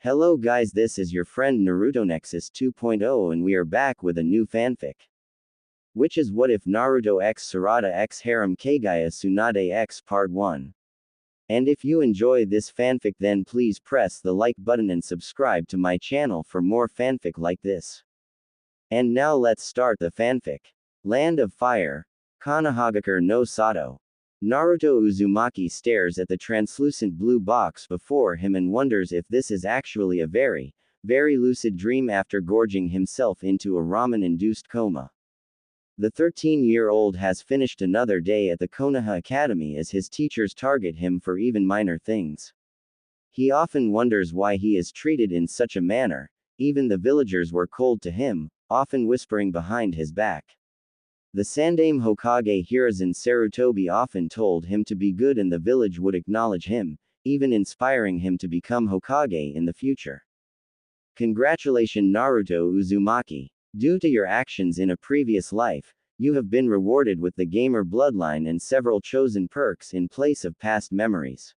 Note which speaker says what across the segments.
Speaker 1: Hello guys, this is your friend Naruto Nexus 2.0 and we are back with a new fanfic. Which is What If Naruto x Sarada x Harem Kaguya Tsunade x Part 1. And if you enjoy this fanfic then please press the like button and subscribe to my channel for more fanfic like this. And now let's start the fanfic. Land of Fire. Konohagakure no Sato. Naruto Uzumaki stares at the translucent blue box before him and wonders if this is actually a very, very lucid dream after gorging himself into a ramen-induced coma. The 13-year-old has finished another day at the Konoha Academy as his teachers target him for even minor things. He often wonders why he is treated in such a manner. Even the villagers were cold to him, often whispering behind his back. The Sandaime Hokage Hiruzen Sarutobi often told him to be good and the village would acknowledge him, even inspiring him to become Hokage in the future. Congratulations Naruto Uzumaki. Due to your actions in a previous life, you have been rewarded with the gamer bloodline and several chosen perks in place of past memories.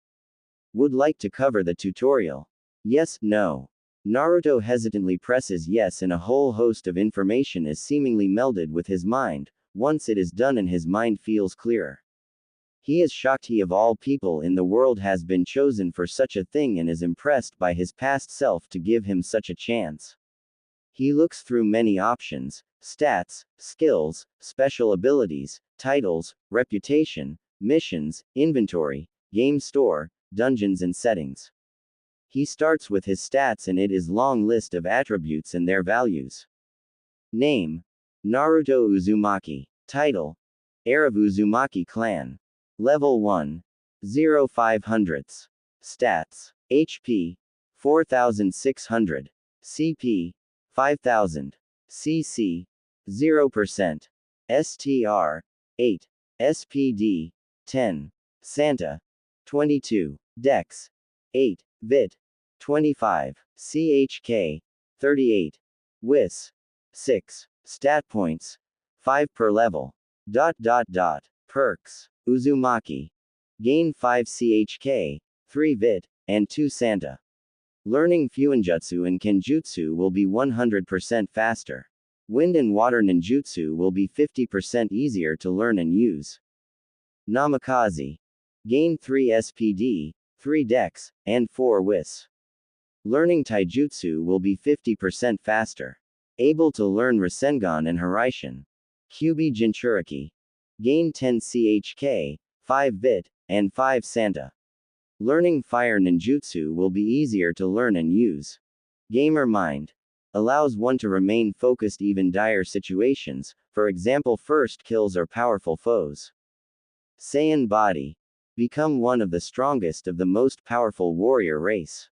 Speaker 1: Would like to cover the tutorial? Yes, no. Naruto hesitantly presses yes and a whole host of information is seemingly melded with his mind. Once it is done and his mind feels clearer. He is shocked he of all people in the world has been chosen for such a thing and is impressed by his past self to give him such a chance. He looks through many options, stats, skills, special abilities, titles, reputation, missions, inventory, game store, dungeons and settings. He starts with his stats and it is long list of attributes and their values. Name: Naruto Uzumaki. Title: Heir of Uzumaki Clan. Level 1. 0/500. Stats: HP 4600. CP 5000. CC 0%. STR 8. SPD 10. Santa 22. Dex 8. Vit 25. CHK 38. Wis 6. Stat points 5 per level. Perks: Uzumaki. Gain 5 CHK, 3 Vit, and 2 Santa. Learning Fuinjutsu and Kenjutsu will be 100% faster. Wind and Water Ninjutsu will be 50% easier to learn and use. Namikaze. Gain 3 SPD, 3 Dex, and 4 Wis. Learning Taijutsu will be 50% faster. Able to learn Rasengan and Haraishin. Kyubi Jinchuriki. Gain 10 CHK, 5 Vit, and 5 Santa. Learning Fire Ninjutsu will be easier to learn and use. Gamer Mind. Allows one to remain focused even dire situations, for example first kills or powerful foes. Saiyan Body. Become one of the strongest of the most powerful warrior race.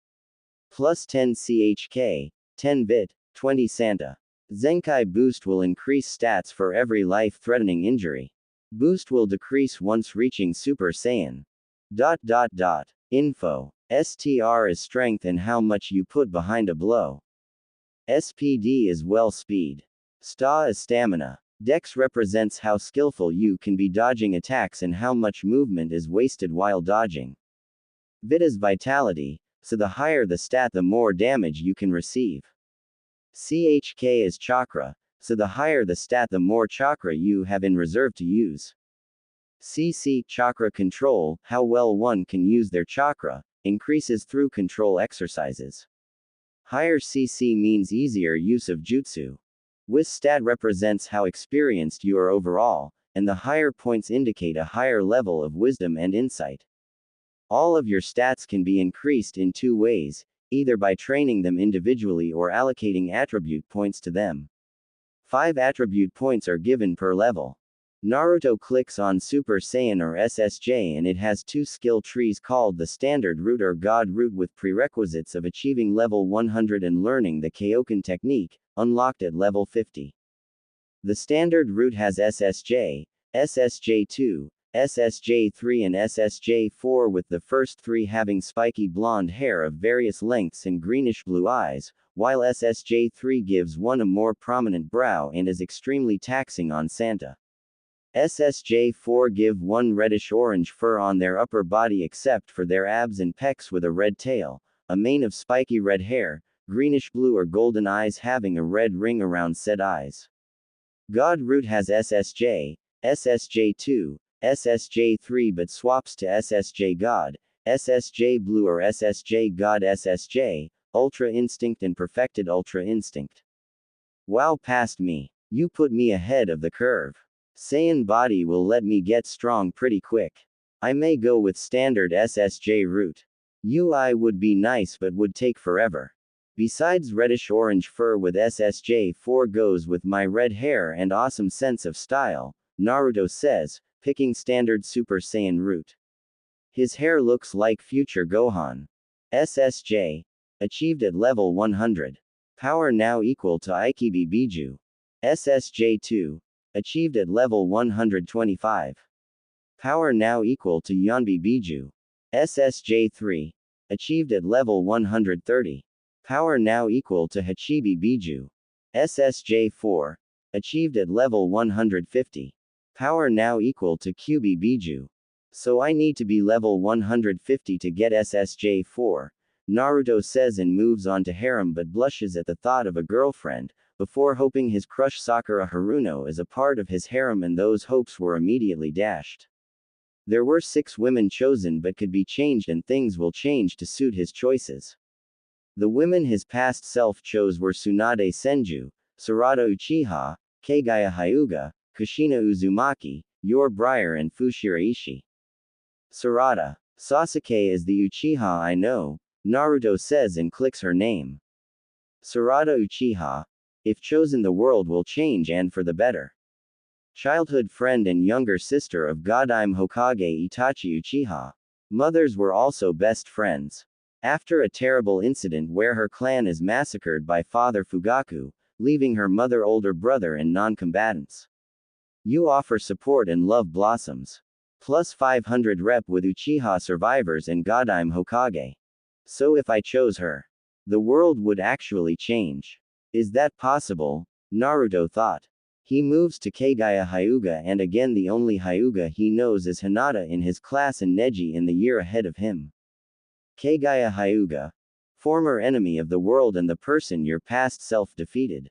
Speaker 1: Plus 10 CHK, 10 Vit, 20 Santa. Zenkai Boost will increase stats for every life-threatening injury. Boost will decrease once reaching Super Saiyan. Info. STR is strength and how much you put behind a blow. SPD is well speed. STA is stamina. Dex represents how skillful you can be dodging attacks and how much movement is wasted while dodging. Vit is vitality, so the higher the stat the more damage you can receive. CHK is chakra, so the higher the stat the more chakra you have in reserve to use. CC, chakra control, how well one can use their chakra, increases through control exercises. Higher CC means easier use of jutsu. Wis stat represents how experienced you are overall, and the higher points indicate a higher level of wisdom and insight. All of your stats can be increased in 2 ways, either by training them individually or allocating attribute points to them. 5 attribute points are given per level. Naruto clicks on Super Saiyan or SSJ and it has 2 skill trees called the Standard Route or God Route with prerequisites of achieving level 100 and learning the Kaioken technique, unlocked at level 50. The Standard Route has SSJ, SSJ2, SSJ3 and SSJ4 with the first 3 having spiky blonde hair of various lengths and greenish-blue eyes, while SSJ3 gives one a more prominent brow and is extremely taxing on Santa. SSJ4 give one reddish-orange fur on their upper body except for their abs and pecs with a red tail, a mane of spiky red hair, greenish blue or golden eyes having a red ring around said eyes. God root has SSJ, SSJ2, SSJ3 but swaps to SSJ God, SSJ Blue or SSJ God SSJ, Ultra Instinct and Perfected Ultra Instinct. Wow, past me. You put me ahead of the curve. Saiyan body will let me get strong pretty quick. I may go with standard SSJ route. UI would be nice but would take forever. Besides reddish-orange fur with SSJ4 goes with my red hair and awesome sense of style, Naruto says, picking standard Super Saiyan route. His hair looks like future Gohan. SSJ. Achieved at level 100. Power now equal to Ikibi Biju. SSJ2. Achieved at level 125. Power now equal to Yanbi Biju. SSJ3. Achieved at level 130. Power now equal to Hachibi Biju. SSJ4. Achieved at level 150. Power now equal to QB Biju. So I need to be level 150 to get SSJ4, Naruto says and moves on to Harem but blushes at the thought of a girlfriend, before hoping his crush Sakura Haruno is a part of his harem and those hopes were immediately dashed. There were 6 women chosen but could be changed and things will change to suit his choices. The women his past self chose were Tsunade Senju, Sarada Uchiha, Kaguya Hyuga, Kushina Uzumaki, Yor Briar and Fushiraishi. Sarada. Sasuke is the Uchiha I know, Naruto says and clicks her name. Sarada Uchiha. If chosen the world will change and for the better. Childhood friend and younger sister of Godime Hokage Itachi Uchiha. Mothers were also best friends. After a terrible incident where her clan is massacred by Father Fugaku, leaving her mother older brother and non-combatants. You offer support and love blossoms. Plus 500 rep with Uchiha survivors and Godime Hokage. So if I chose her, the world would actually change. Is that possible? Naruto thought. He moves to Kaguya Hyuga and again the only Hyuga he knows is Hinata in his class and Neji in the year ahead of him. Kaguya Hyuga. Former enemy of the world and the person your past self defeated.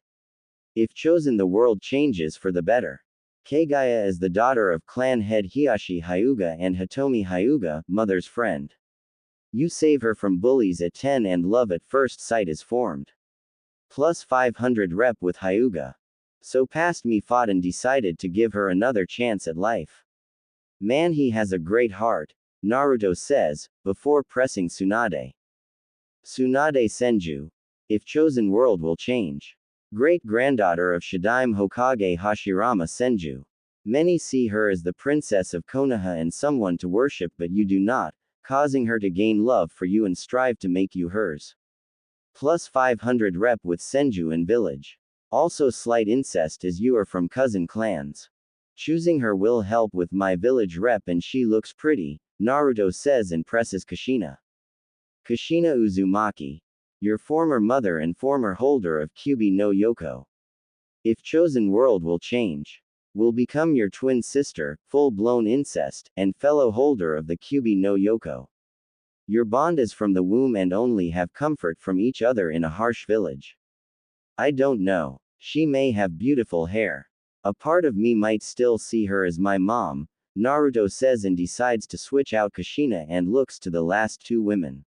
Speaker 1: If chosen the world changes for the better. Kaguya is the daughter of clan head Hiashi Hyuga and Hitomi Hyuga, mother's friend. You save her from bullies at 10 and love at first sight is formed. Plus 500 rep with Hyuga. So past me fought and decided to give her another chance at life. Man, he has a great heart, Naruto says, before pressing Tsunade. Tsunade Senju. If chosen world will change. Great-granddaughter of Shadaime Hokage Hashirama Senju. Many see her as the princess of Konoha and someone to worship but you do not, causing her to gain love for you and strive to make you hers. Plus 500 rep with Senju in village. Also slight incest as you are from cousin clans. Choosing her will help with my village rep and she looks pretty, Naruto says and presses Kushina. Kushina Uzumaki. Your former mother and former holder of Kyubi no Yoko. If chosen world will change. Will become your twin sister, full-blown incest, and fellow holder of the Kyubi no Yoko. Your bond is from the womb and only have comfort from each other in a harsh village. I don't know. She may have beautiful hair. A part of me might still see her as my mom, Naruto says and decides to switch out Kushina and looks to the last 2 women.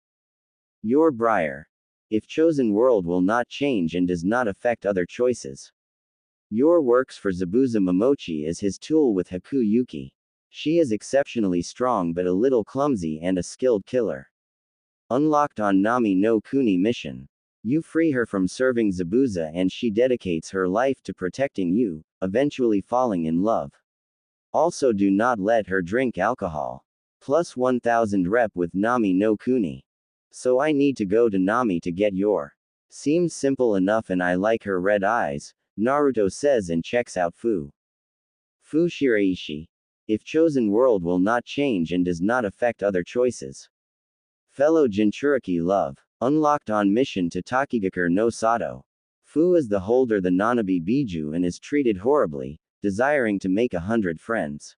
Speaker 1: Yor Briar. If chosen world will not change and does not affect other choices. Yor works for Zabuza Momochi as his tool with Haku Yuki. She is exceptionally strong but a little clumsy and a skilled killer. Unlocked on Nami no Kuni mission. You free her from serving Zabuza and she dedicates her life to protecting you, eventually falling in love. Also do not let her drink alcohol. Plus 1000 rep with Nami no Kuni. So I need to go to Nami to get Yor. Seems simple enough and I like her red eyes, Naruto says and checks out Fu. Fushiraishi. If chosen world will not change and does not affect other choices. Fellow Jinchuriki love. Unlocked on mission to Takigakure no Sato. Fu is the holder the Nanabi Biju and is treated horribly, desiring to make 100 friends.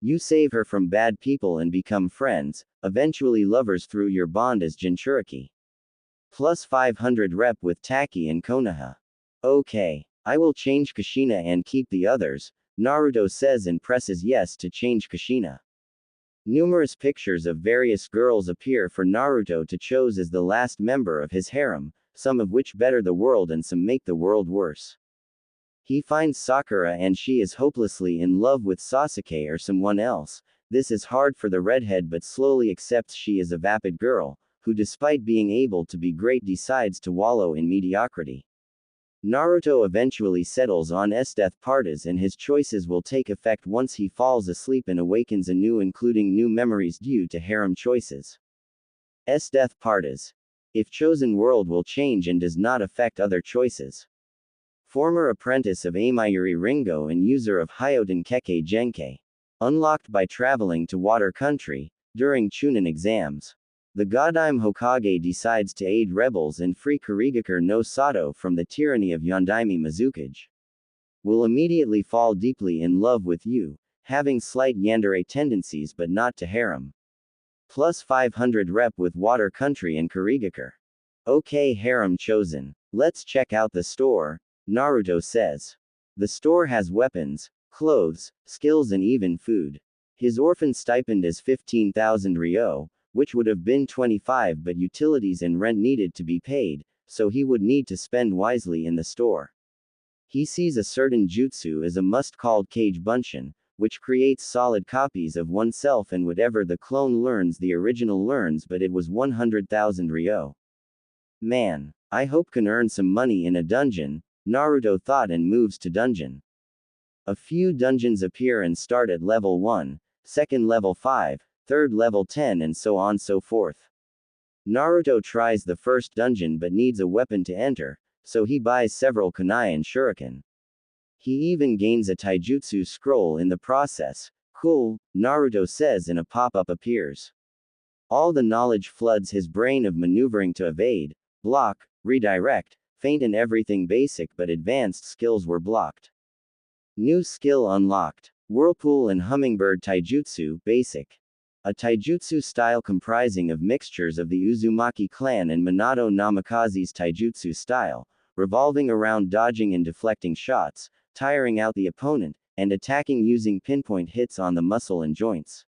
Speaker 1: You save her from bad people and become friends, eventually lovers through your bond as Jinchuriki. Plus 500 rep with Taki and Konoha. Okay. I will change Kushina and keep the others, Naruto says and presses yes to change Kushina. Numerous pictures of various girls appear for Naruto to choose as the last member of his harem, some of which better the world and some make the world worse. He finds Sakura and she is hopelessly in love with Sasuke or someone else. This is hard for the redhead but slowly accepts she is a vapid girl, who despite being able to be great decides to wallow in mediocrity. Naruto eventually settles on death parties and his choices will take effect once he falls asleep and awakens anew, including new memories due to harem choices. Death parties. If chosen world will change and does not affect other choices. Former apprentice of Amayuri Ringo and user of Hyoten Keke Genkai. Unlocked by traveling to water country, during Chunin exams. The Godime Hokage decides to aid rebels and free Kurigakure no Sato from the tyranny of Yondaime Mizukage. Will immediately fall deeply in love with you, having slight yandere tendencies but not to harem. Plus 500 rep with water country and Kurigakure. Okay, harem chosen. Let's check out the store, Naruto says. The store has weapons, clothes, skills and even food. His orphan stipend is 15,000 ryo, which would have been 25, but utilities and rent needed to be paid, so he would need to spend wisely in the store. He sees a certain jutsu as a must called Kage Bunshin, which creates solid copies of oneself and whatever the clone learns the original learns, but it was 100,000 ryo. Man, I hope can earn some money in a dungeon, Naruto thought and moves to dungeon. A few dungeons appear and start at level 1, second level 5, third level 10 and so on so forth. Naruto tries the first dungeon but needs a weapon to enter, so he buys several kunai and shuriken. He even gains a taijutsu scroll in the process. Cool, Naruto says and a pop-up appears. All the knowledge floods his brain of maneuvering to evade, block, redirect, feint and everything basic but advanced skills were blocked. New skill unlocked. Whirlpool and Hummingbird Taijutsu, basic. A taijutsu style comprising of mixtures of the Uzumaki clan and Minato Namikaze's taijutsu style, revolving around dodging and deflecting shots, tiring out the opponent, and attacking using pinpoint hits on the muscle and joints.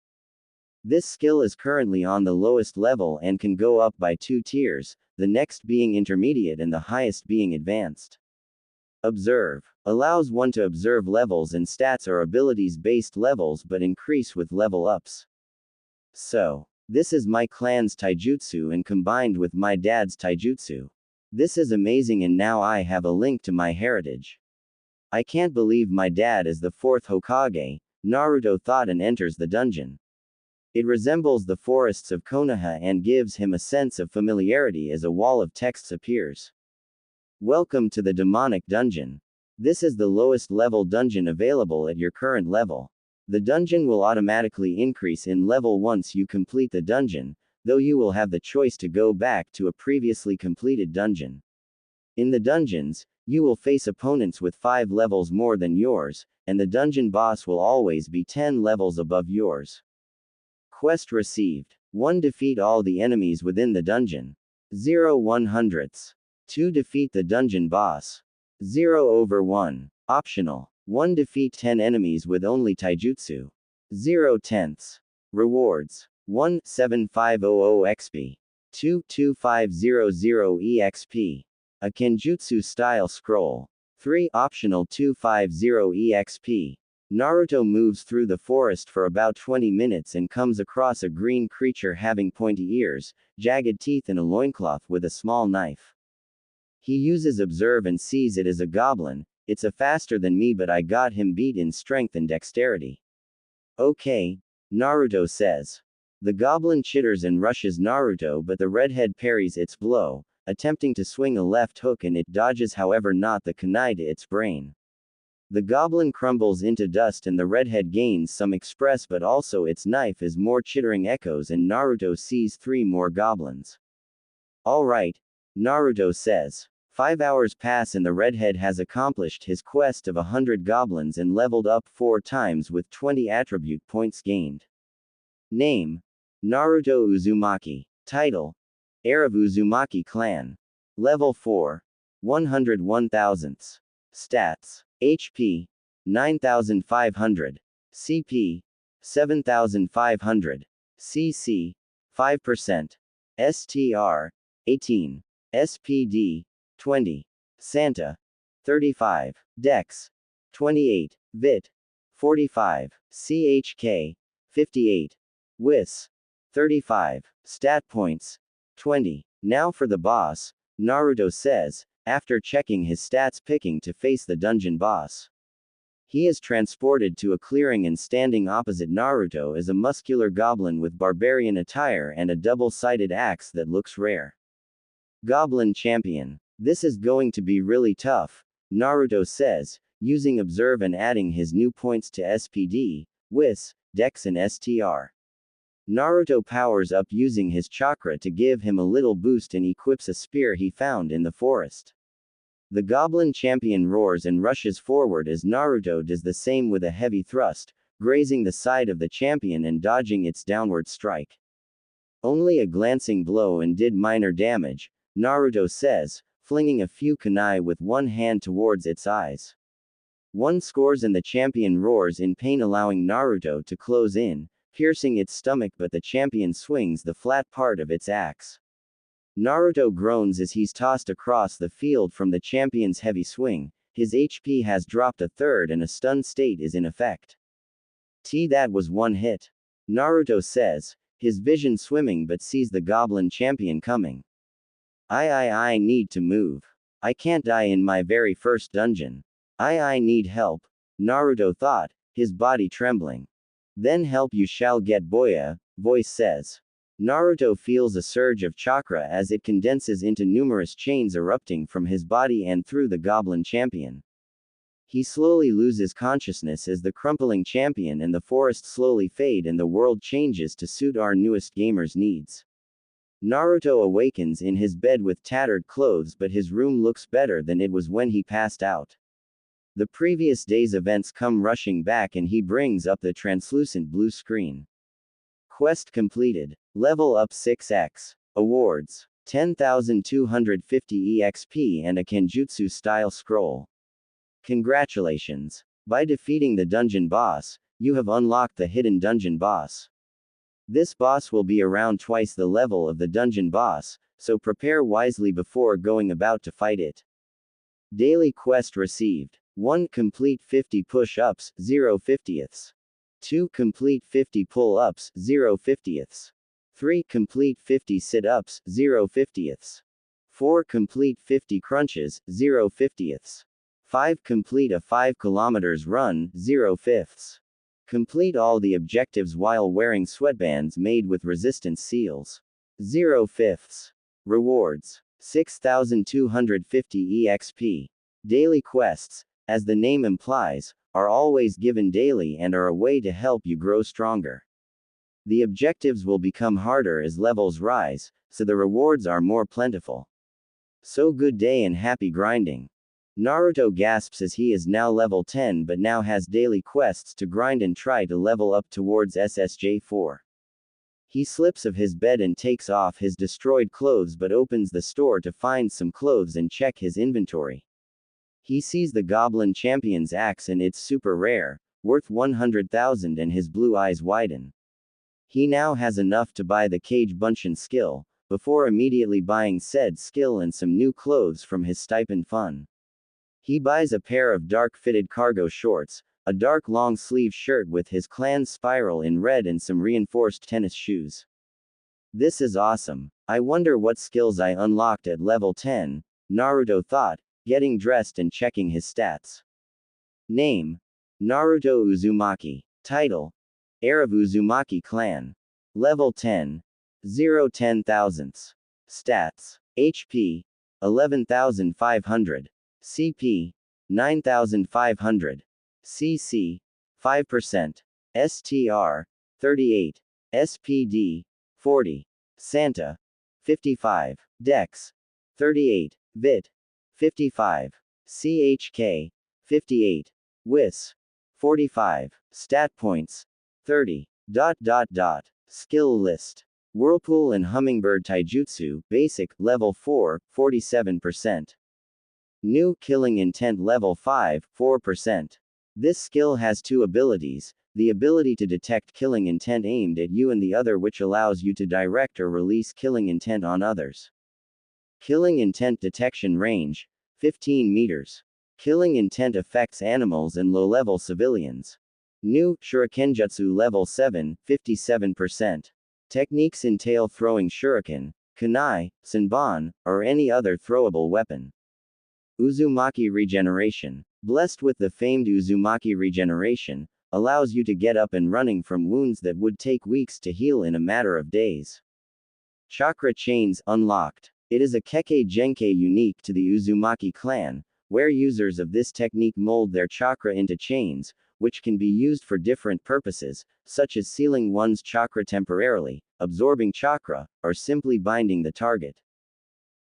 Speaker 1: This skill is currently on the lowest level and can go up by 2 tiers, the next being intermediate and the highest being advanced. Observe. Allows one to observe levels and stats or abilities based levels but increase with level ups. So, this is my clan's taijutsu and combined with my dad's taijutsu. This is amazing and now I have a link to my heritage. I can't believe my dad is the 4th Hokage, Naruto thought and enters the dungeon. It resembles the forests of Konoha and gives him a sense of familiarity as a wall of texts appears. Welcome to the demonic dungeon. This is the lowest level dungeon available at your current level. The dungeon will automatically increase in level once you complete the dungeon, though you will have the choice to go back to a previously completed dungeon. In the dungeons, you will face opponents with 5 levels more than yours, and the dungeon boss will always be 10 levels above yours. Quest received. 1. Defeat all the enemies within the dungeon. 0 100ths. 2. Defeat the dungeon boss. 0/1. Optional. 1. Defeat 10 enemies with only taijutsu. 0 tenths. Rewards. 1. 7500 XP. 2. 2500 EXP. A Kenjutsu style scroll. 3. Optional 250 EXP. Naruto moves through the forest for about 20 minutes and comes across a green creature having pointy ears, jagged teeth and a loincloth with a small knife. He uses observe and sees it as a goblin. It's a faster than me but I got him beat in strength and dexterity. Okay, Naruto says. The goblin chitters and rushes Naruto but the redhead parries its blow, attempting to swing a left hook and it dodges however not the kunai to its brain. The goblin crumbles into dust and the redhead gains some express but also its knife is more chittering echoes and Naruto sees 3 more goblins. Alright, Naruto says. 5 hours pass and the redhead has accomplished his quest of 100 goblins and leveled up 4 times with 20 attribute points gained. Name. Naruto Uzumaki. Title. Heir of Uzumaki clan. Level 4. 101,000. Stats. HP. 9,500. CP. 7,500. CC. 5%. STR. 18. SPD. 20. Santa. 35. Dex. 28. Vit. 45. CHK. 58. Whis. 35. Stat points. 20. Now for the boss, Naruto says, after checking his stats picking to face the dungeon boss. He is transported to a clearing and standing opposite Naruto is a muscular goblin with barbarian attire and a double-sided axe that looks rare. Goblin Champion. This is going to be really tough, Naruto says, using Observe and adding his new points to SPD, Whis, Dex and STR. Naruto powers up using his chakra to give him a little boost and equips a spear he found in the forest. The Goblin Champion roars and rushes forward as Naruto does the same with a heavy thrust, grazing the side of the champion and dodging its downward strike. Only a glancing blow and did minor damage, Naruto says, flinging a few kunai with one hand towards its eyes. One scores and the champion roars in pain, allowing Naruto to close in, piercing its stomach, but the champion swings the flat part of its axe. Naruto groans as he's tossed across the field from the champion's heavy swing. His HP has dropped a third and a stun state is in effect. That was one hit. Naruto says, his vision swimming, but sees the Goblin Champion coming. I need to move. I can't die in my very first dungeon. I need help, Naruto thought, his body trembling. Then help you shall get, boya, voice says. Naruto feels a surge of chakra as it condenses into numerous chains erupting from his body and through the Goblin Champion. He slowly loses consciousness as the crumpling champion and the forest slowly fade and the world changes to suit our newest gamer's needs. Naruto awakens in his bed with tattered clothes, but his room looks better than it was when he passed out. The previous day's events come rushing back and he brings up the translucent blue screen. Quest completed. Level up 6x. Awards. 10,250 EXP and a Kenjutsu-style scroll. Congratulations. By defeating the dungeon boss, you have unlocked the hidden dungeon boss. This boss will be around twice the level of the dungeon boss, so prepare wisely before going about to fight it. Daily quest received. 1. Complete 50 push-ups, 0 50ths. 2. Complete 50 pull-ups, 0 50ths. 3. Complete 50 sit-ups, 0 50ths. 4. Complete 50 crunches, 0 50ths. 5. Complete a 5 kilometers run, 0 fifths. Complete all the objectives while wearing sweatbands made with resistance seals. 0 fifths. Rewards. 6,250 EXP. Daily quests, as the name implies, are always given daily and are a way to help you grow stronger. The objectives will become harder as levels rise, so the rewards are more plentiful. So good day and happy grinding. Naruto gasps as he is now level 10 but now has daily quests to grind and try to level up towards SSJ4. He slips of his bed and takes off his destroyed clothes but opens the store to find some clothes and check his inventory. He sees the Goblin Champion's axe and it's super rare, worth 100,000 and his blue eyes widen. He now has enough to buy the Kage Bunshin skill, before immediately buying said skill and some new clothes from his stipend fund. He buys a pair of dark-fitted cargo shorts, a dark long-sleeve shirt with his clan's spiral in red and some reinforced tennis shoes. This is awesome. I wonder what skills I unlocked at level 10, Naruto thought, getting dressed and checking his stats. Name: Naruto Uzumaki. Title: Heir of Uzumaki Clan. Level 10. 0 10,000ths. Stats: HP: 11,500. CP: 9,500. CC: 5%. STR: 38. SPD: 40. Santa: 55. Dex: 38. Vit: 55. CHK: 58. Whis: 45. Stat points: 30. Skill list. Whirlpool and Hummingbird Taijutsu, Basic, Level 4, 47%. New, Killing Intent Level 5, 4%. This skill has two abilities, the ability to detect killing intent aimed at you and the other which allows you to direct or release killing intent on others. Killing Intent Detection Range, 15 meters. Killing Intent affects animals and low-level civilians. New, Shurikenjutsu Level 7, 57%. Techniques entail throwing shuriken, kunai, senbon, or any other throwable weapon. Uzumaki Regeneration. Blessed with the famed Uzumaki Regeneration, allows you to get up and running from wounds that would take weeks to heal in a matter of days. Chakra Chains Unlocked. It is a Kekkei Genkai unique to the Uzumaki clan, where users of this technique mold their chakra into chains, which can be used for different purposes, such as sealing one's chakra temporarily, absorbing chakra, or simply binding the target.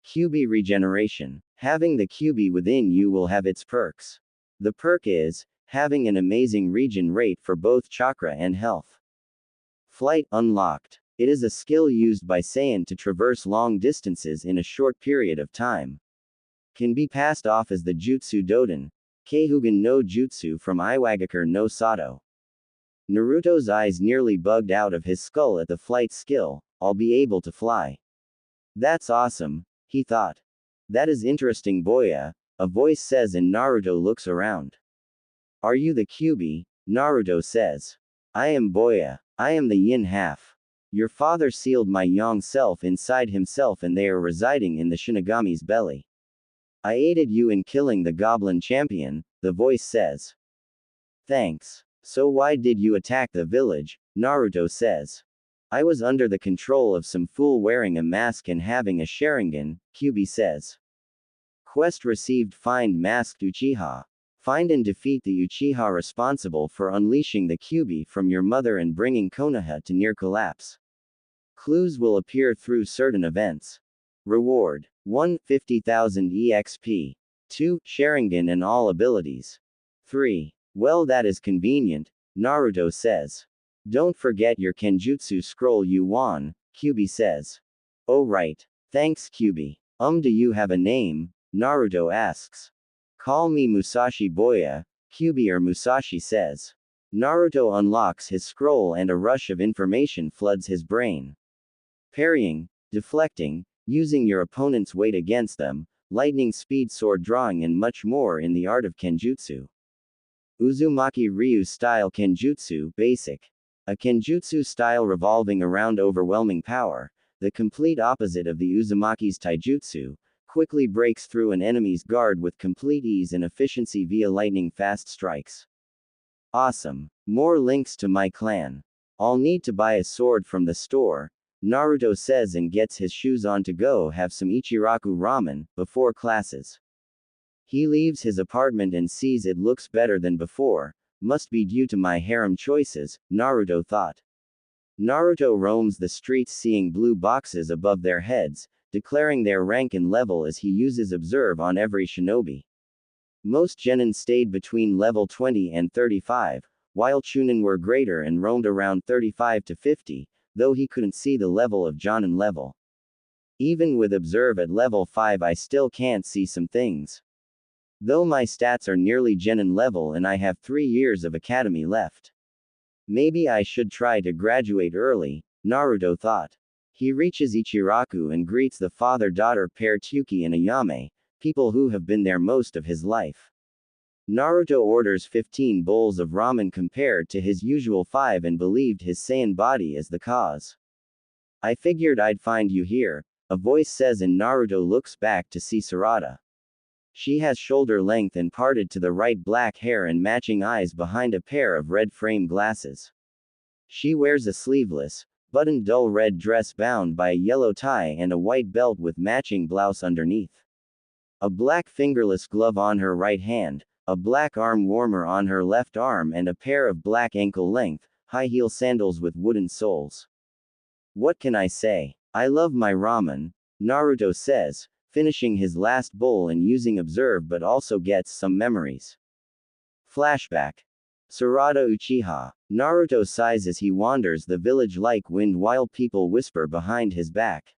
Speaker 1: QB Regeneration. Having the QB within you will have its perks. The perk is having an amazing regen rate for both chakra and health. Flight Unlocked. It is a skill used by Saiyan to traverse long distances in a short period of time. Can be passed off as the Jutsu Doden, Keihugan no Jutsu from Iwagakure no Sato. Naruto's eyes nearly bugged out of his skull at the flight skill, I'll be able to fly. That's awesome, he thought. That is interesting boya, a voice says and Naruto looks around. Are you the QB? Naruto says. I am boya, I am the yin half. Your father sealed my young self inside himself and they are residing in the Shinigami's belly. I aided you in killing the goblin champion, the voice says. Thanks. So why did you attack the village? Naruto says. I was under the control of some fool wearing a mask and having a Sharingan, QB says. Quest received. Find masked Uchiha. Find and defeat the Uchiha responsible for unleashing the QB from your mother and bringing Konoha to near collapse. Clues will appear through certain events. Reward. 1. 50,000 EXP. 2. Sharingan and all abilities. 3. Well, that is convenient, Naruto says. Don't forget your Kenjutsu scroll you won, QB says. Oh right. Thanks QB. Do you have a name? Naruto asks. Call me Musashi Boya, QB or Musashi says. Naruto unlocks his scroll and a rush of information floods his brain. Parrying, deflecting, using your opponent's weight against them, lightning speed sword drawing and much more in the art of Kenjutsu. Uzumaki Ryu style Kenjutsu, Basic. A Kenjutsu style revolving around overwhelming power, the complete opposite of the Uzumaki's Taijutsu, quickly breaks through an enemy's guard with complete ease and efficiency via lightning fast strikes. Awesome. More links to my clan. I'll need to buy a sword from the store, Naruto says and gets his shoes on to go have some Ichiraku ramen, before classes. He leaves his apartment and sees it looks better than before, must be due to my harem choices, Naruto thought. Naruto roams the streets seeing blue boxes above their heads, declaring their rank and level as he uses observe on every shinobi. Most genin stayed between level 20 and 35, while chunin were greater and roamed around 35 to 50, though he couldn't see the level of jonin level. Even with observe at level 5 I still can't see some things. Though my stats are nearly genin level and I have 3 years of academy left. Maybe I should try to graduate early, Naruto thought. He reaches Ichiraku and greets the father-daughter pair Tyuki and Ayame, people who have been there most of his life. Naruto orders 15 bowls of ramen compared to his usual 5 and believed his Saiyan body is the cause. I figured I'd find you here, a voice says and Naruto looks back to see Sarada. She has shoulder length and parted to the right black hair and matching eyes behind a pair of red frame glasses. She wears a sleeveless, buttoned dull red dress bound by a yellow tie and a white belt with matching blouse underneath. A black fingerless glove on her right hand, a black arm warmer on her left arm and a pair of black ankle-length, high-heel sandals with wooden soles. What can I say? I love my ramen, Naruto says, finishing his last bowl and using observe but also gets some memories. Flashback. Sarada Uchiha. Naruto sighs as he wanders the village like wind while people whisper behind his back.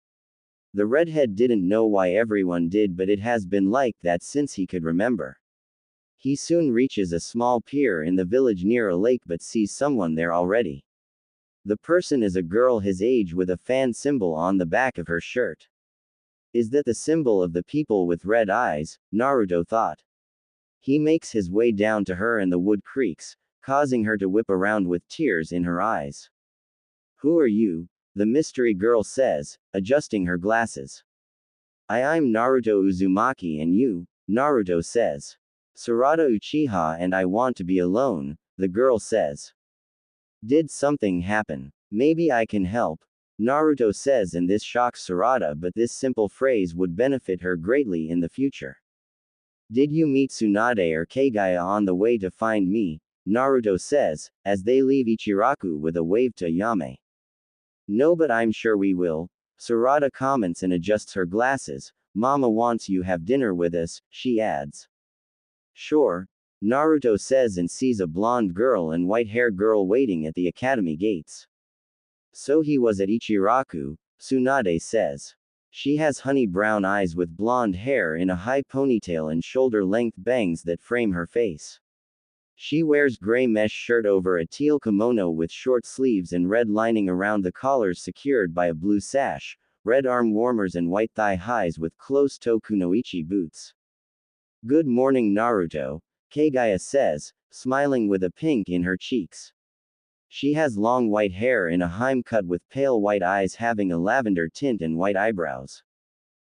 Speaker 1: The redhead didn't know why everyone did, but it has been like that since he could remember. He soon reaches a small pier in the village near a lake but sees someone there already. The person is a girl his age with a fan symbol on the back of her shirt. Is that the symbol of the people with red eyes? Naruto thought. He makes his way down to her and the wood creaks, causing her to whip around with tears in her eyes. Who are you? The mystery girl says, adjusting her glasses. I'm Naruto Uzumaki, and you? Naruto says. Sarada Uchiha, and I want to be alone, the girl says. Did something happen? Maybe I can help, Naruto says, and this shocks Sarada, but this simple phrase would benefit her greatly in the future. Did you meet Tsunade or Kaguya on the way to find me? Naruto says, as they leave Ichiraku with a wave to Ayame. No, but I'm sure we will, Sarada comments and adjusts her glasses. Mama wants you have dinner with us, she adds. Sure, Naruto says and sees a blonde girl and white-hair girl waiting at the academy gates. So he was at Ichiraku, Tsunade says. She has honey brown eyes with blonde hair in a high ponytail and shoulder-length bangs that frame her face. She wears gray mesh shirt over a teal kimono with short sleeves and red lining around the collars secured by a blue sash, red arm warmers and white thigh highs with closed-toe kunoichi boots. Good morning, Naruto, Kaguya says, smiling with a pink in her cheeks. She has long white hair in a Harem cut with pale white eyes having a lavender tint and white eyebrows.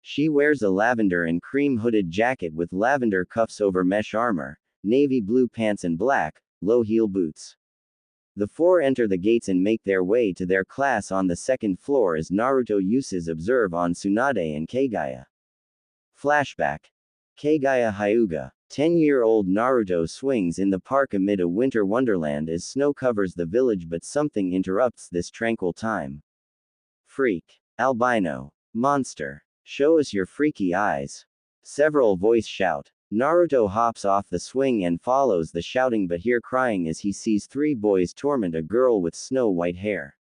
Speaker 1: She wears a lavender and cream hooded jacket with lavender cuffs over mesh armor, navy blue pants and black, low-heel boots. The four enter the gates and make their way to their class on the second floor as Naruto uses observe on Tsunade and Kaguya. Flashback. Kaguya Hyuga. 10-year-old Naruto swings in the park amid a winter wonderland as snow covers the village, but something interrupts this tranquil time. Freak. Albino. Monster. Show us your freaky eyes. Several voice shout. Naruto hops off the swing and follows the shouting, but hear crying as he sees three boys torment a girl with snow-white hair.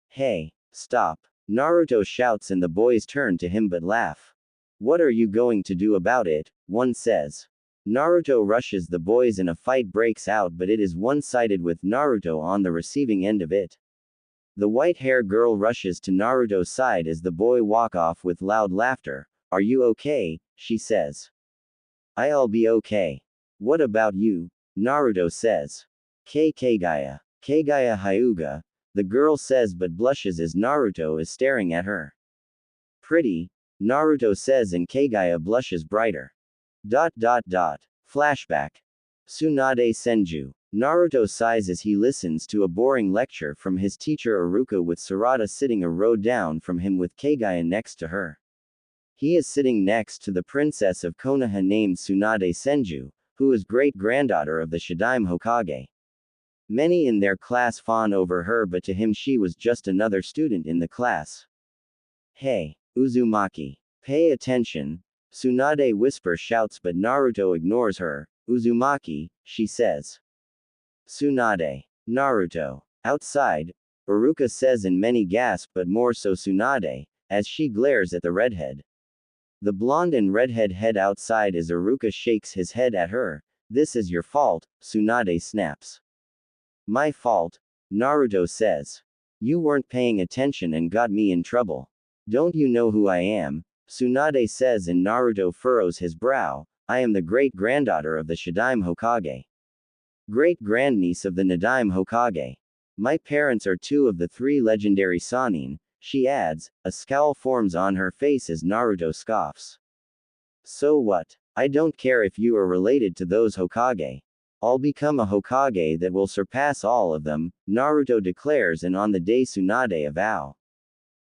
Speaker 1: Hey, stop. Naruto shouts and the boys turn to him but laugh. What are you going to do about it? One says. Naruto rushes the boys and a fight breaks out, but it is one-sided with Naruto on the receiving end of it. The white-hair girl rushes to Naruto's side as the boy walk off with loud laughter. Are you okay? She says. I'll be okay. What about you? Naruto says. Kaguya. Kaguya Hyuga, the girl says but blushes as Naruto is staring at her. Pretty, Naruto says and Kaguya blushes brighter. Flashback. Tsunade Senju. Naruto sighs as he listens to a boring lecture from his teacher Iruka with Sarada sitting a row down from him with Kaguya next to her. He is sitting next to the princess of Konoha named Tsunade Senju, who is great-granddaughter of the Shadaime Hokage. Many in their class fawn over her, but to him she was just another student in the class. Hey, Uzumaki. Pay attention. Tsunade shouts but Naruto ignores her. Uzumaki, she says. Tsunade. Naruto. Outside, Iruka says and many gasp, but more so Tsunade, as she glares at the redhead. The blonde and redhead head outside as Iruka shakes his head at her. This is your fault, Tsunade snaps. My fault? Naruto says. You weren't paying attention and got me in trouble. Don't you know who I am? Tsunade says and Naruto furrows his brow. I am the great-granddaughter of the Shadaime Hokage. Great-grandniece of the Nadaime Hokage. My parents are two of the three legendary Sannin, she adds. A scowl forms on her face as Naruto scoffs. So what? I don't care if you are related to those Hokage. I'll become a Hokage that will surpass all of them, Naruto declares, and on the day Tsunade avow.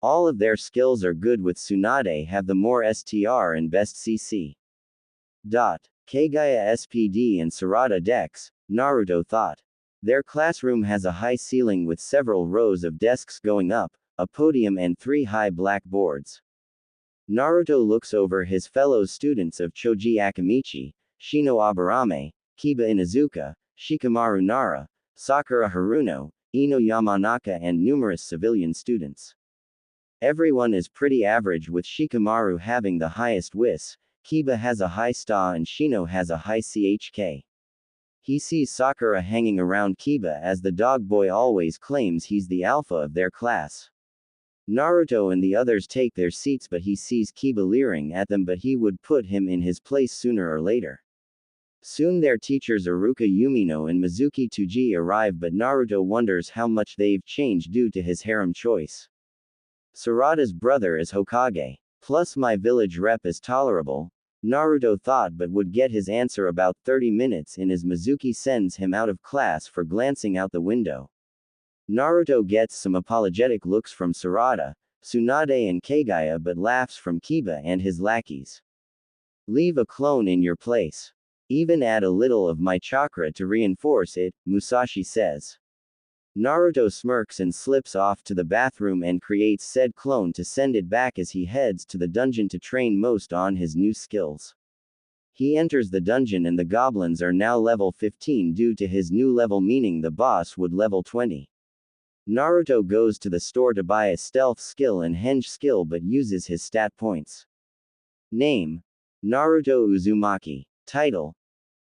Speaker 1: All of their skills are good, with Tsunade have the more STR and best CC. Kaguya SPD and Sarada Dex, Naruto thought. Their classroom has a high ceiling with several rows of desks going up, a podium and 3 high black boards. Naruto looks over his fellow students of Choji Akamichi, Shino Aburame, Kiba Inuzuka, Shikamaru Nara, Sakura Haruno, Ino Yamanaka and numerous civilian students. Everyone is pretty average with Shikamaru having the highest WIS, Kiba has a high sta and Shino has a high CHK. He sees Sakura hanging around Kiba as the dog boy always claims he's the alpha of their class. Naruto and the others take their seats but he sees Kiba leering at them but he would put him in his place sooner or later. Soon their teachers Iruka Yumino and Mizuki Tuji arrive but Naruto wonders how much they've changed due to his harem choice. Sarada's brother is Hokage. Plus my village rep is tolerable, Naruto thought but would get his answer about 30 minutes in as Mizuki sends him out of class for glancing out the window. Naruto gets some apologetic looks from Sarada, Tsunade and Kaguya but laughs from Kiba and his lackeys. Leave a clone in your place. Even add a little of my chakra to reinforce it, Musashi says. Naruto smirks and slips off to the bathroom and creates said clone to send it back as he heads to the dungeon to train most on his new skills. He enters the dungeon and the goblins are now level 15 due to his new level meaning the boss would level 20. Naruto goes to the store to buy a stealth skill and henge skill but uses his stat points. Name: Naruto Uzumaki. Title: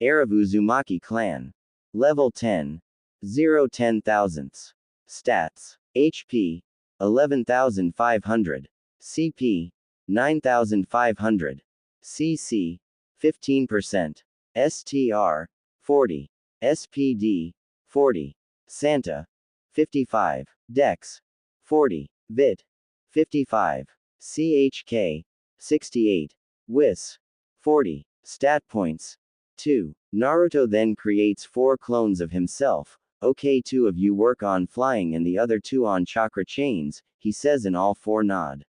Speaker 1: Heir of Uzumaki Clan. Level 10. 0/10,000. Stats: HP 11,500. CP 9,500. CC 15%. STR 40. SPD 40. Santa 55. Dex 40. Vit 55. CHK 68. WIS 40. Stat points 2. Naruto then creates 4 clones of himself. Okay, 2 of you work on flying and the other 2 on chakra chains, he says and all 4 nod.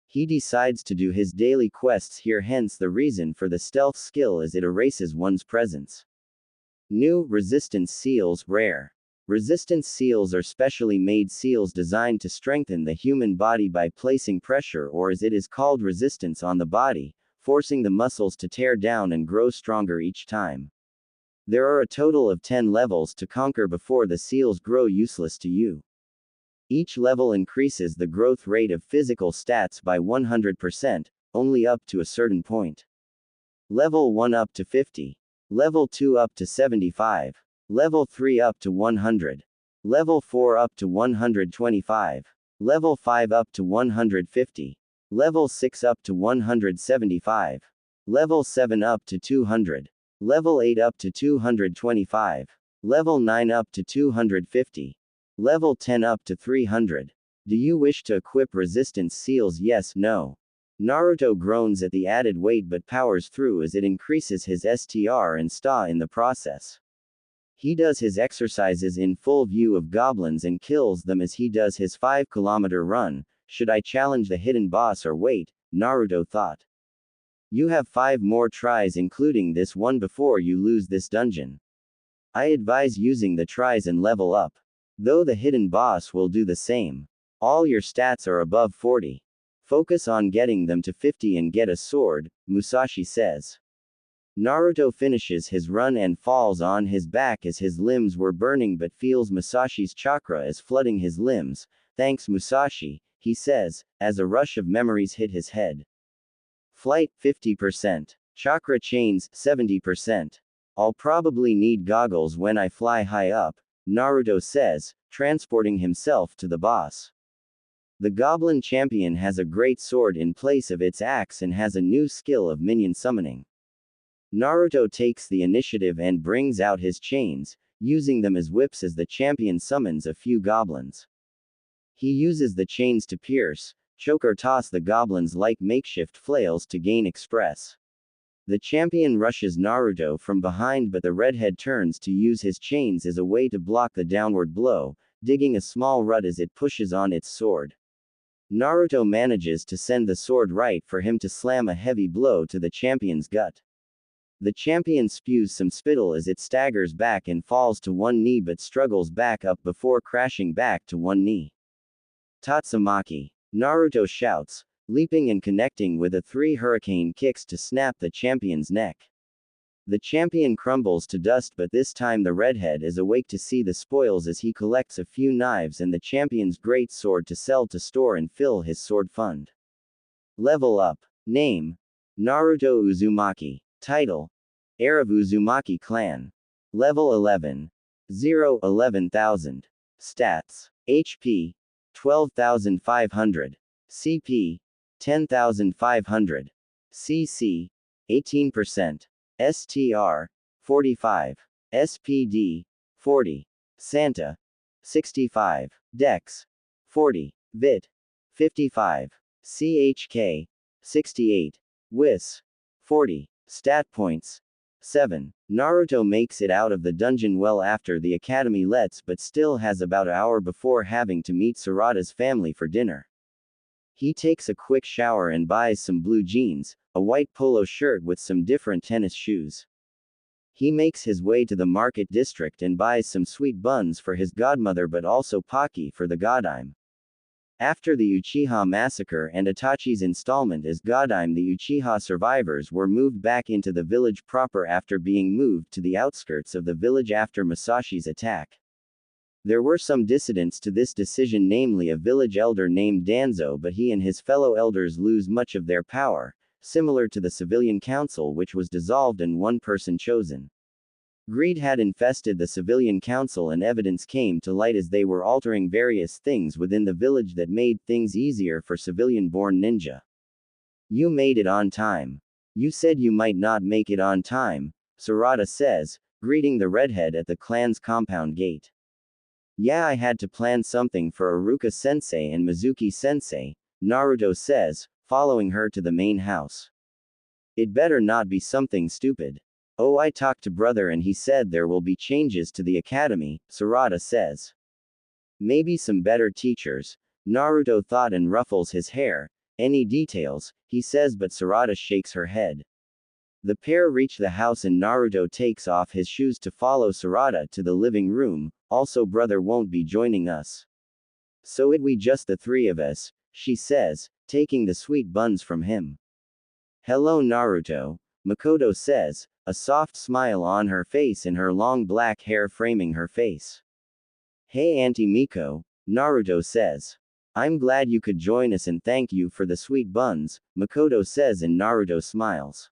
Speaker 1: He decides to do his daily quests here, hence the reason for the stealth skill is it erases one's presence. New resistance seals rare. Resistance seals are specially made seals designed to strengthen the human body by placing pressure or as it is called resistance on the body, forcing the muscles to tear down and grow stronger each time. There are a total of 10 levels to conquer before the seals grow useless to you. Each level increases the growth rate of physical stats by 100%, only up to a certain point. Level 1 up to 50. Level 2 up to 75. Level 3 up to 100. Level 4 up to 125. Level 5 up to 150. Level 6 up to 175. Level 7 up to 200. Level 8 up to 225. Level 9 up to 250. Level 10 up to 300. Do you wish to equip resistance seals? Yes, no. Naruto groans at the added weight but powers through as it increases his STR and STA in the process. He does his exercises in full view of goblins and kills them as he does his 5-kilometer run. Should I challenge the hidden boss or wait? Naruto thought. You have 5 more tries including this one before you lose this dungeon. I advise using the tries and level up. Though the hidden boss will do the same. All your stats are above 40. Focus on getting them to 50 and get a sword, Musashi says. Naruto finishes his run and falls on his back as his limbs were burning but feels Musashi's chakra is flooding his limbs. Thanks Musashi, he says, as a rush of memories hit his head. Flight 50%. Chakra chains 70%. I'll probably need goggles when I fly high up, Naruto says, transporting himself to the boss. The Goblin Champion has a great sword in place of its axe and has a new skill of minion summoning. Naruto takes the initiative and brings out his chains, using them as whips as the champion summons a few goblins. He uses the chains to pierce, choke or toss the goblins like makeshift flails to gain express. The champion rushes Naruto from behind but the redhead turns to use his chains as a way to block the downward blow, digging a small rut as it pushes on its sword. Naruto manages to send the sword right for him to slam a heavy blow to the champion's gut. The champion spews some spittle as it staggers back and falls to one knee but struggles back up before crashing back to one knee. Tatsumaki. Naruto shouts, leaping and connecting with a 3 hurricane kicks to snap the champion's neck. The champion crumbles to dust, but this time the redhead is awake to see the spoils as he collects a few knives and the champion's great sword to sell to store and fill his sword fund. Level up. Name: Naruto Uzumaki. Title: Heir of Uzumaki Clan. Level 11. 11,000. Stats: HP 12,500. CP 10,500. CC 18%. STR 45. SPD 40. Santa 65. Dex 40. Vit 55. CHK 68. Whis 40. Stat points 7. Naruto makes it out of the dungeon well after the academy lets, but still has about an hour before having to meet Sarada's family for dinner. He takes a quick shower and buys some blue jeans, a white polo shirt with some different tennis shoes. He makes his way to the market district and buys some sweet buns for his godmother, but also Pocky for the Godime. After the Uchiha massacre and Itachi's installment as Godime, the Uchiha survivors were moved back into the village proper after being moved to the outskirts of the village after Masashi's attack. There were some dissidents to this decision, namely a village elder named Danzo, but he and his fellow elders lose much of their power, similar to the civilian council, which was dissolved and one person chosen. Greed had infested the civilian council and evidence came to light as they were altering various things within the village that made things easier for civilian-born ninja. You made it on time. You said you might not make it on time, Sarada says, greeting the redhead at the clan's compound gate. Yeah, I had to plan something for Iruka-sensei and Mizuki-sensei, Naruto says, following her to the main house. It better not be something stupid. Oh, I talked to brother and he said there will be changes to the academy, Sarada says. Maybe some better teachers, Naruto thought and ruffles his hair. Any details, he says, but Sarada shakes her head. The pair reach the house and Naruto takes off his shoes to follow Sarada to the living room. Also, brother won't be joining us. So it we just the three of us, she says, taking the sweet buns from him. Hello Naruto, Makoto says, a soft smile on her face and her long black hair framing her face. Hey Auntie Miko, Naruto says. I'm glad you could join us and thank you for the sweet buns, Makoto says, and Naruto smiles.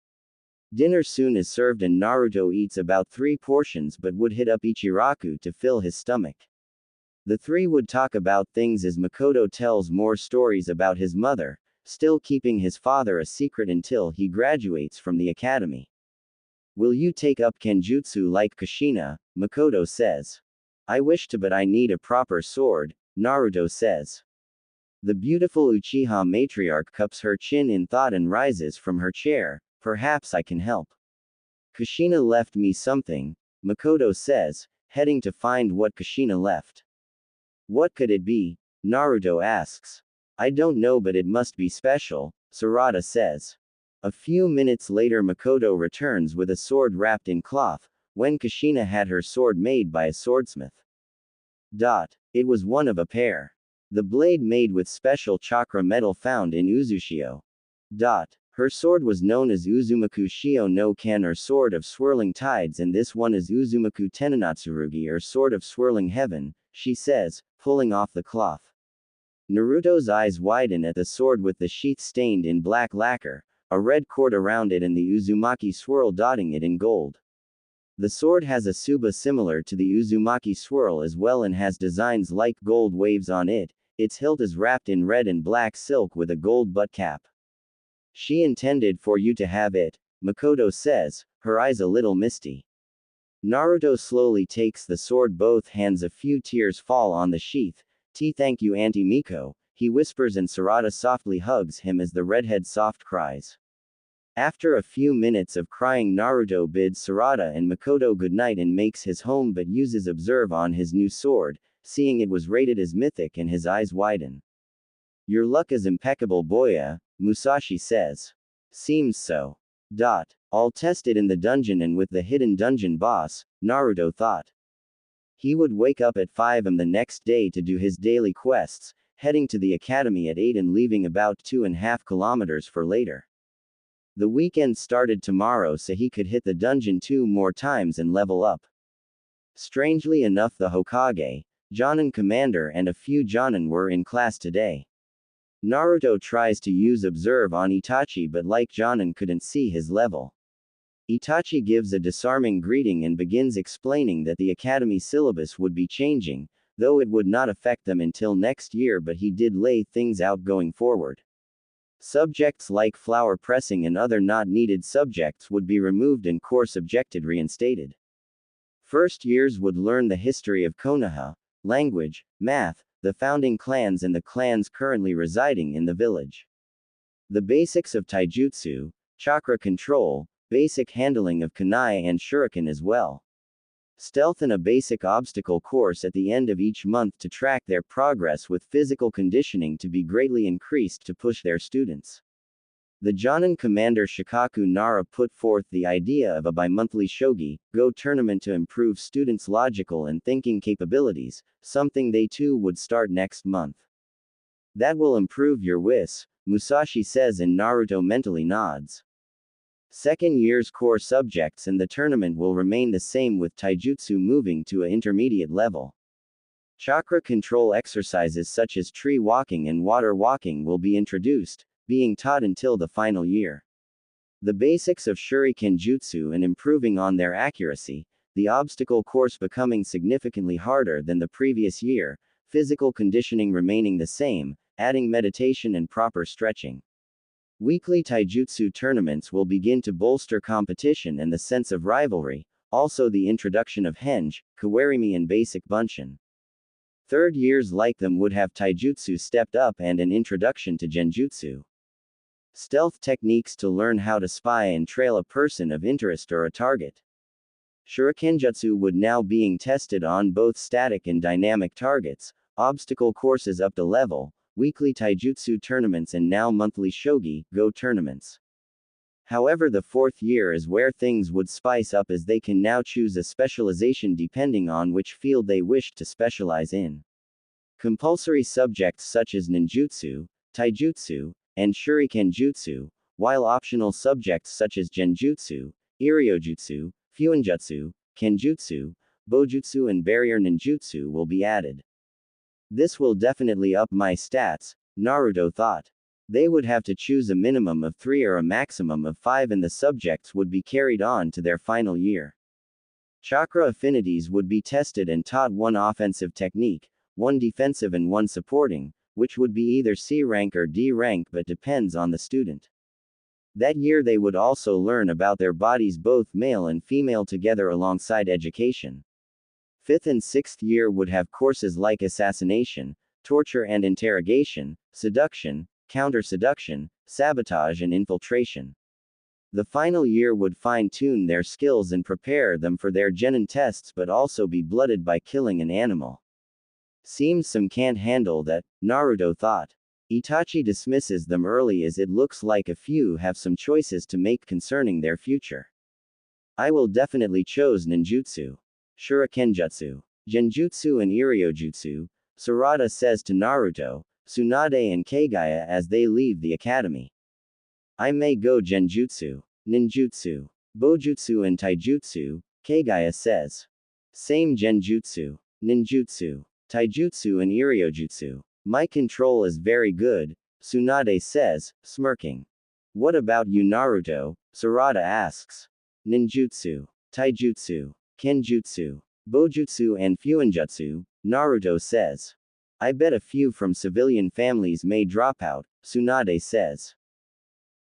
Speaker 1: Dinner soon is served and Naruto eats about 3 portions but would hit up Ichiraku to fill his stomach. The three would talk about things as Makoto tells more stories about his mother, still keeping his father a secret until he graduates from the academy. Will you take up kenjutsu like Kushina? Makoto says. I wish to, but I need a proper sword, Naruto says. The beautiful Uchiha matriarch cups her chin in thought and rises from her chair. Perhaps I can help. Kushina left me something, Makoto says, heading to find what Kushina left. What could it be? Naruto asks. I don't know, but it must be special, Sarada says. A few minutes later Makoto returns with a sword wrapped in cloth, when Kushina had her sword made by a swordsmith. It was one of a pair. The blade made with special chakra metal found in Uzushio. Her sword was known as Uzumaku Shio no Ken, or Sword of Swirling Tides, and this one is Uzumaku Tenonatsurugi, or Sword of Swirling Heaven, she says, pulling off the cloth. Naruto's eyes widen at the sword with the sheath stained in black lacquer, a red cord around it and the Uzumaki swirl dotting it in gold. The sword has a tsuba similar to the Uzumaki swirl as well and has designs like gold waves on it. Its hilt is wrapped in red and black silk with a gold butt cap. She intended for you to have it, Makoto says, her eyes a little misty. Naruto slowly takes the sword, both hands, a few tears fall on the sheath. Thank you Auntie Miko, he whispers, and Sarada softly hugs him as the redhead soft cries. After a few minutes of crying, Naruto bids Sarada and Makoto goodnight and makes his home, but uses observe on his new sword, seeing it was rated as mythic, and his eyes widen. Your luck is impeccable boya, Musashi says. Seems so. I'll test it in the dungeon and with the hidden dungeon boss, Naruto thought. He would wake up at 5 am the next day to do his daily quests, heading to the academy at 8 and leaving about 2.5 kilometers for later. The weekend started tomorrow so he could hit the dungeon 2 more times and level up. Strangely enough, the Hokage, Jonin commander and a few Jonin were in class today. Naruto tries to use observe on Itachi, but like Jonin couldn't see his level. Itachi gives a disarming greeting and begins explaining that the academy syllabus would be changing, though it would not affect them until next year, but he did lay things out going forward. Subjects like flower pressing and other not needed subjects would be removed and core subjected reinstated. First years would learn the history of Konoha, language, math, the founding clans and the clans currently residing in the village. The basics of taijutsu, chakra control, basic handling of kunai and shuriken as well. Stealth and a basic obstacle course at the end of each month to track their progress with physical conditioning to be greatly increased to push their students. The Jonin commander Shikaku Nara put forth the idea of a bi-monthly shogi go tournament to improve students' logical and thinking capabilities, something they too would start next month. That will improve your wis, Musashi says, and Naruto mentally nods. Second year's core subjects and the tournament will remain the same, with taijutsu moving to an intermediate level. Chakra control exercises such as tree walking and water walking will be introduced, being taught until the final year. The basics of shuriken jutsu and improving on their accuracy, the obstacle course becoming significantly harder than the previous year, physical conditioning remaining the same, adding meditation and proper stretching. Weekly taijutsu tournaments will begin to bolster competition and the sense of rivalry, also the introduction of henge, kawarimi and basic bunshin. Third years like them would have taijutsu stepped up and an introduction to genjutsu. Stealth techniques to learn how to spy and trail a person of interest or a target. Shurikenjutsu would now being tested on both static and dynamic targets, obstacle courses up to level, weekly taijutsu tournaments and now monthly shogi go tournaments. However, the fourth year is where things would spice up, as they can now choose a specialization depending on which field they wish to specialize in. Compulsory subjects such as ninjutsu, taijutsu, and shuriken jutsu, while optional subjects such as genjutsu, iryojutsu, fuinjutsu, kenjutsu, bojutsu and barrier ninjutsu will be added. This will definitely up my stats, Naruto thought. They would have to choose a minimum of 3 or a maximum of 5, and the subjects would be carried on to their final year. Chakra affinities would be tested and taught, 1 offensive technique, 1 defensive and 1 supporting, which would be either C rank or D rank but depends on the student. That year they would also learn about their bodies, both male and female, together alongside education. 5th and 6th year would have courses like assassination, torture and interrogation, seduction, counter-seduction, sabotage and infiltration. The final year would fine-tune their skills and prepare them for their genin tests, but also be blooded by killing an animal. Seems some can't handle that, Naruto thought. Itachi dismisses them early as it looks like a few have some choices to make concerning their future. I will definitely choose ninjutsu, shurikenjutsu, genjutsu and iryojutsu, Sarada says to Naruto, Tsunade and Kaguya as they leave the academy. I may go genjutsu, ninjutsu, bojutsu and taijutsu, Kaguya says. Same genjutsu, ninjutsu, taijutsu and iryojutsu. My control is very good, Tsunade says, smirking. What about you, Naruto? Sarada asks. Ninjutsu, taijutsu, kenjutsu, bojutsu and fuinjutsu, Naruto says. I bet a few from civilian families may drop out, Tsunade says.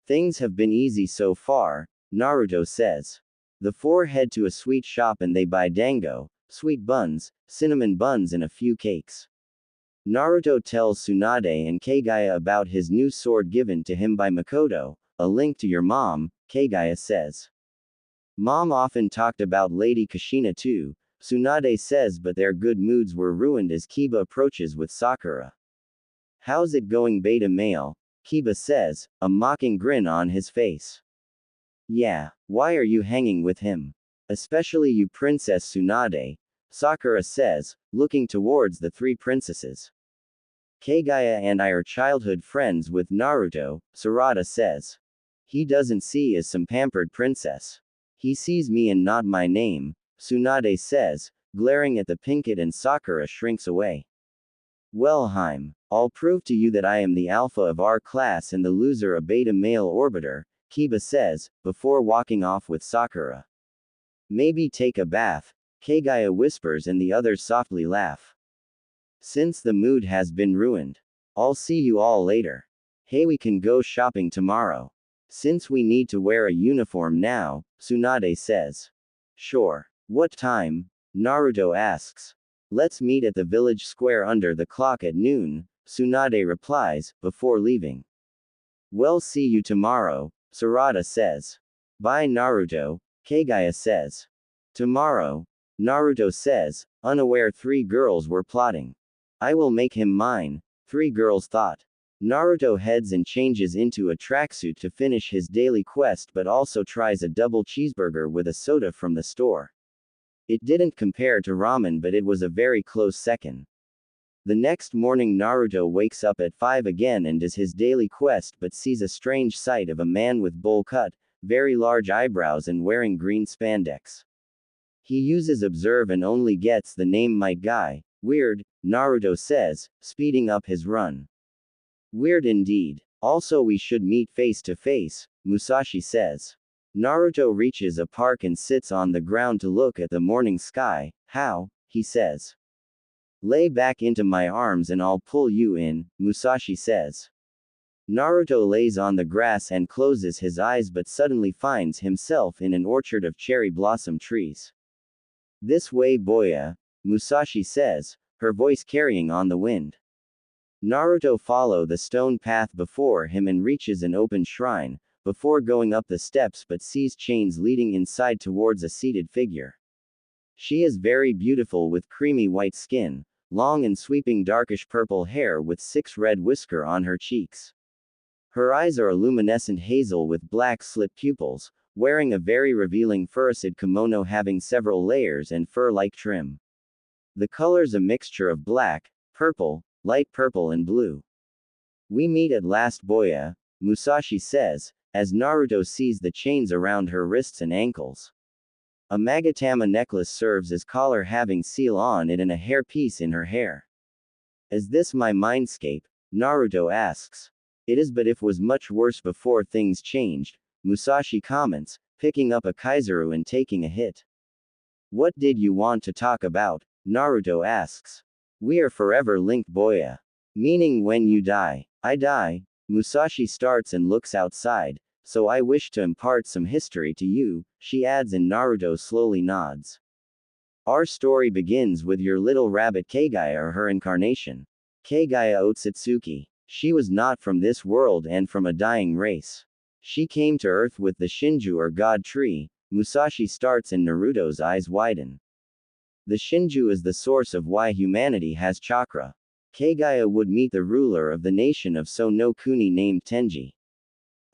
Speaker 1: Things have been easy so far, Naruto says. The 4 head to a sweet shop and they buy dango, sweet buns, cinnamon buns and a few cakes. Naruto tells Tsunade and Kaguya about his new sword given to him by Makoto, a link to your mom, Kaguya says. Mom often talked about Lady Kushina too, Tsunade says, but their good moods were ruined as Kiba approaches with Sakura. How's it going, beta male? Kiba says, a mocking grin on his face. Yeah, why are you hanging with him? Especially you, Princess Tsunade, Sakura says, looking towards the 3 princesses. Kaguya and I are childhood friends with Naruto, Sarada says. he doesn't see as some pampered princess. He sees me and not my name, Tsunade says, glaring at the pinkett, and Sakura shrinks away. Well, Harem, I'll prove to you that I am the alpha of our class and the loser a beta male orbiter, Kiba says, before walking off with Sakura. Maybe take a bath, Kaguya whispers, and the others softly laugh. Since the mood has been ruined. I'll see you all later. Hey, we can go shopping tomorrow. Since we need to wear a uniform now, Tsunade says. Sure. What time? Naruto asks. Let's meet at the village square under the clock at noon, Tsunade replies, before leaving. Well, see you tomorrow, Sarada says. Bye, Naruto, Kaguya says. Tomorrow, Naruto says, unaware three girls were plotting. I will make him mine, three girls thought. Naruto heads and changes into a tracksuit to finish his daily quest, but also tries a double cheeseburger with a soda from the store. It didn't compare to ramen, but it was a very close second. The next morning Naruto wakes up at 5 again and does his daily quest, but sees a strange sight of a man with bowl cut, very large eyebrows and wearing green spandex. He uses observe and only gets the name Might Guy. Weird, Naruto says, speeding up his run. Weird indeed. Also, we should meet face to face, Musashi says. Naruto reaches a park and sits on the ground to look at the morning sky. How? He says. Lay back into my arms and I'll pull you in, Musashi says. Naruto lays on the grass and closes his eyes, but suddenly finds himself in an orchard of cherry blossom trees. This way, boya, Musashi says, her voice carrying on the wind. Naruto follows the stone path before him and reaches an open shrine, before going up the steps, but sees chains leading inside towards a seated figure. She is very beautiful with creamy white skin, long and sweeping darkish purple hair with 6 red whiskers on her cheeks. Her eyes are a luminescent hazel with black slit pupils, wearing a very revealing furred kimono having several layers and fur-like trim. The colors a mixture of black, purple, light purple and blue. We meet at last, boya, Musashi says, as Naruto sees the chains around her wrists and ankles. A magatama necklace serves as collar having seal on it and a hairpiece in her hair. Is this my mindscape? Naruto asks. It is, but it was much worse before things changed, Musashi comments, picking up a kaizuru and taking a hit. What did you want to talk about? Naruto asks. We are forever linked, boya. Meaning when you die, I die. Musashi starts and looks outside, so I wish to impart some history to you, she adds, and Naruto slowly nods. Our story begins with your little rabbit Kaguya, or her incarnation. Kaguya Otsutsuki. She was not from this world and from a dying race. She came to Earth with the Shinju or God tree. Musashi starts and Naruto's eyes widen. The Shinju is the source of why humanity has chakra. Kaguya would meet the ruler of the nation of So no Kuni named Tenji,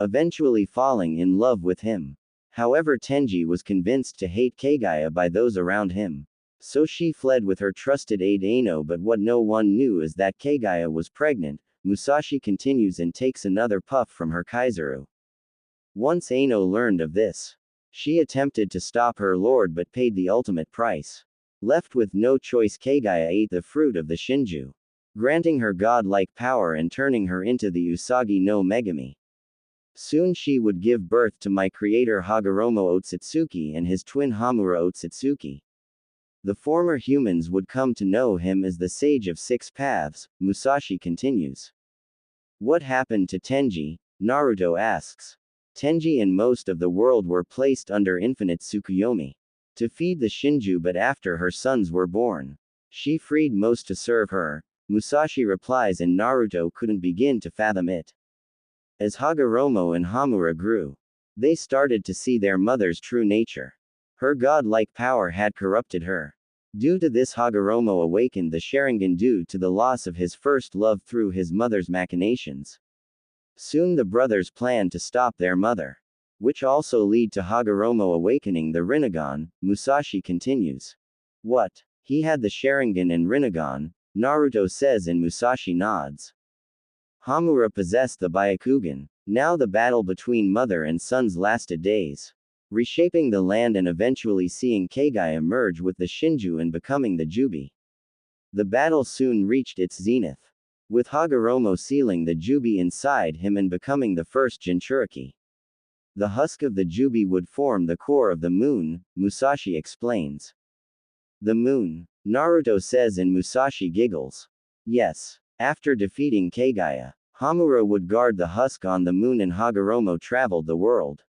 Speaker 1: eventually falling in love with him. However, Tenji was convinced to hate Kaguya by those around him. So she fled with her trusted aide Ano, but what no one knew is that Kaguya was pregnant. Musashi continues and takes another puff from her kaizuru. Once Ano learned of this, she attempted to stop her lord but paid the ultimate price. Left with no choice, Kaguya ate the fruit of the Shinju, granting her godlike power and turning her into the Usagi no Megami. Soon she would give birth to my creator Hagoromo Otsutsuki and his twin Hamura Otsutsuki. The former humans would come to know him as the Sage of Six Paths, Musashi continues. What happened to Tenji? Naruto asks. Tenji and most of the world were placed under infinite Tsukuyomi to feed the Shinju, but after her sons were born, she freed most to serve her, Musashi replies, and Naruto couldn't begin to fathom it. As Hagoromo and Hamura grew, they started to see their mother's true nature. Her godlike power had corrupted her. Due to this, Hagoromo awakened the Sharingan due to the loss of his first love through his mother's machinations. Soon the brothers planned to stop their mother, which also lead to Hagoromo awakening the Rinnegan, Musashi continues. What? He had the Sharingan and Rinnegan, Naruto says, and Musashi nods. Hamura possessed the Byakugan, Now the battle between mother and sons lasted days, reshaping the land and eventually seeing Kaguya merge with the Shinju and becoming the Jubi. The battle soon reached its zenith, with Hagoromo sealing the Jubi inside him and becoming the first Jinchuriki. The husk of the Jubi would form the core of the moon, Musashi explains. The moon, Naruto says, and Musashi giggles. Yes. After defeating Kaguya, Hamura would guard the husk on the moon and Hagoromo traveled the world,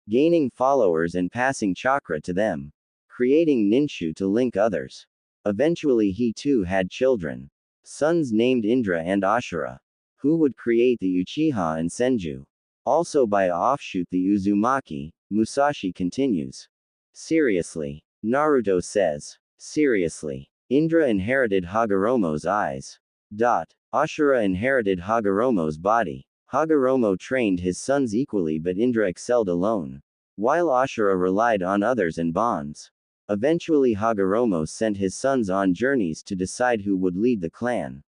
Speaker 1: gaining followers and passing chakra to them, creating ninshu to link others. Eventually he too had children, sons named Indra and Ashura, who would create the Uchiha and Senju. Also by offshoot the Uzumaki, Musashi continues. Seriously, Naruto says. Seriously. Indra inherited Hagoromo's eyes. Ashura inherited Hagoromo's body. Hagoromo trained his sons equally, but Indra excelled alone, while Ashura relied on others and bonds. Eventually Hagoromo sent his sons on journeys to decide who would lead the clan,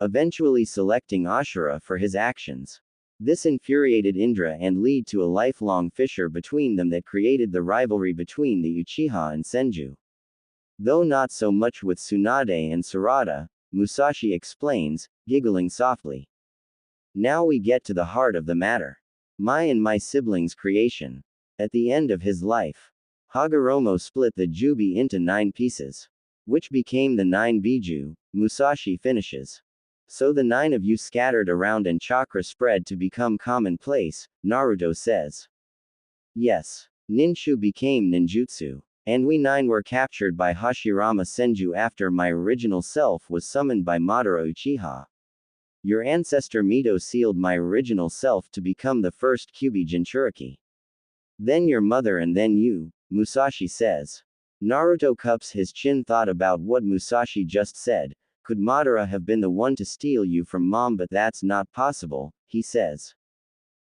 Speaker 1: eventually selecting Ashura for his actions. This infuriated Indra and led to a lifelong fissure between them that created the rivalry between the Uchiha and Senju. Though not so much with Tsunade and Sarada, Musashi explains, giggling softly. Now we get to the heart of the matter. My and my siblings' creation. At the end of his life, Hagoromo split the Jubi into 9 pieces, which became the 9 Biju, Musashi finishes. So the 9 of you scattered around and chakra spread to become commonplace, Naruto says. Yes. Ninshu became ninjutsu. And we 9 were captured by Hashirama Senju after my original self was summoned by Madara Uchiha. Your ancestor Mito sealed my original self to become the first Kyuubi Jinchuriki. Then your mother and then you, Musashi says. Naruto cups his chin. Thought about what Musashi just said. Could Madara have been the one to steal you from mom? But that's not possible, he says.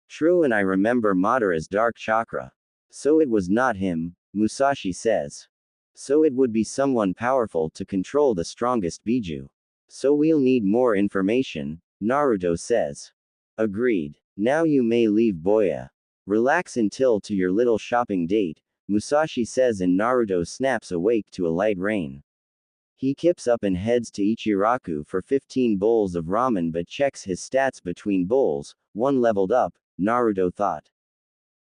Speaker 1: True, and I remember Madara's dark chakra. So it was not him, Musashi says. So it would be someone powerful to control the strongest Biju. So we'll need more information, Naruto says. Agreed. Now you may leave Boya. Relax until to your little shopping date, Musashi says, and Naruto snaps awake to a light rain. He kips up and heads to Ichiraku for 15 bowls of ramen but checks his stats between bowls, 1 leveled up, Naruto thought.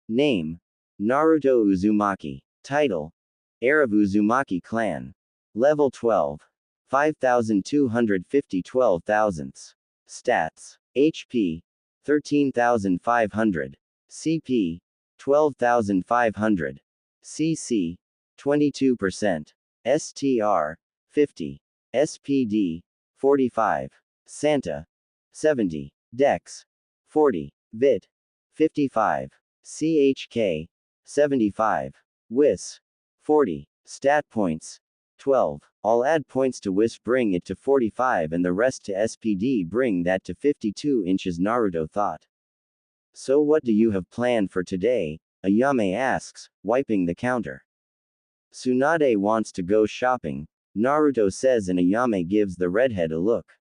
Speaker 1: Name: Naruto Uzumaki. Title: Heir of Uzumaki Clan. Level 12. 5250 12 thousandths. Stats: HP: 13,500. CP: 12,500. CC: 22%. STR: 50. SPD: 45. Santa: 70. Dex: 40. Vit: 55. CHK: 75. WIS: 40. Stat points: 12. I'll add points to WIS, bring it to 45, and the rest to SPD, bring that to 52 inches, Naruto thought. So what do you have planned for today? Ayame asks, wiping the counter. Tsunade wants to go shopping, Naruto says, and Ayame gives the redhead a look.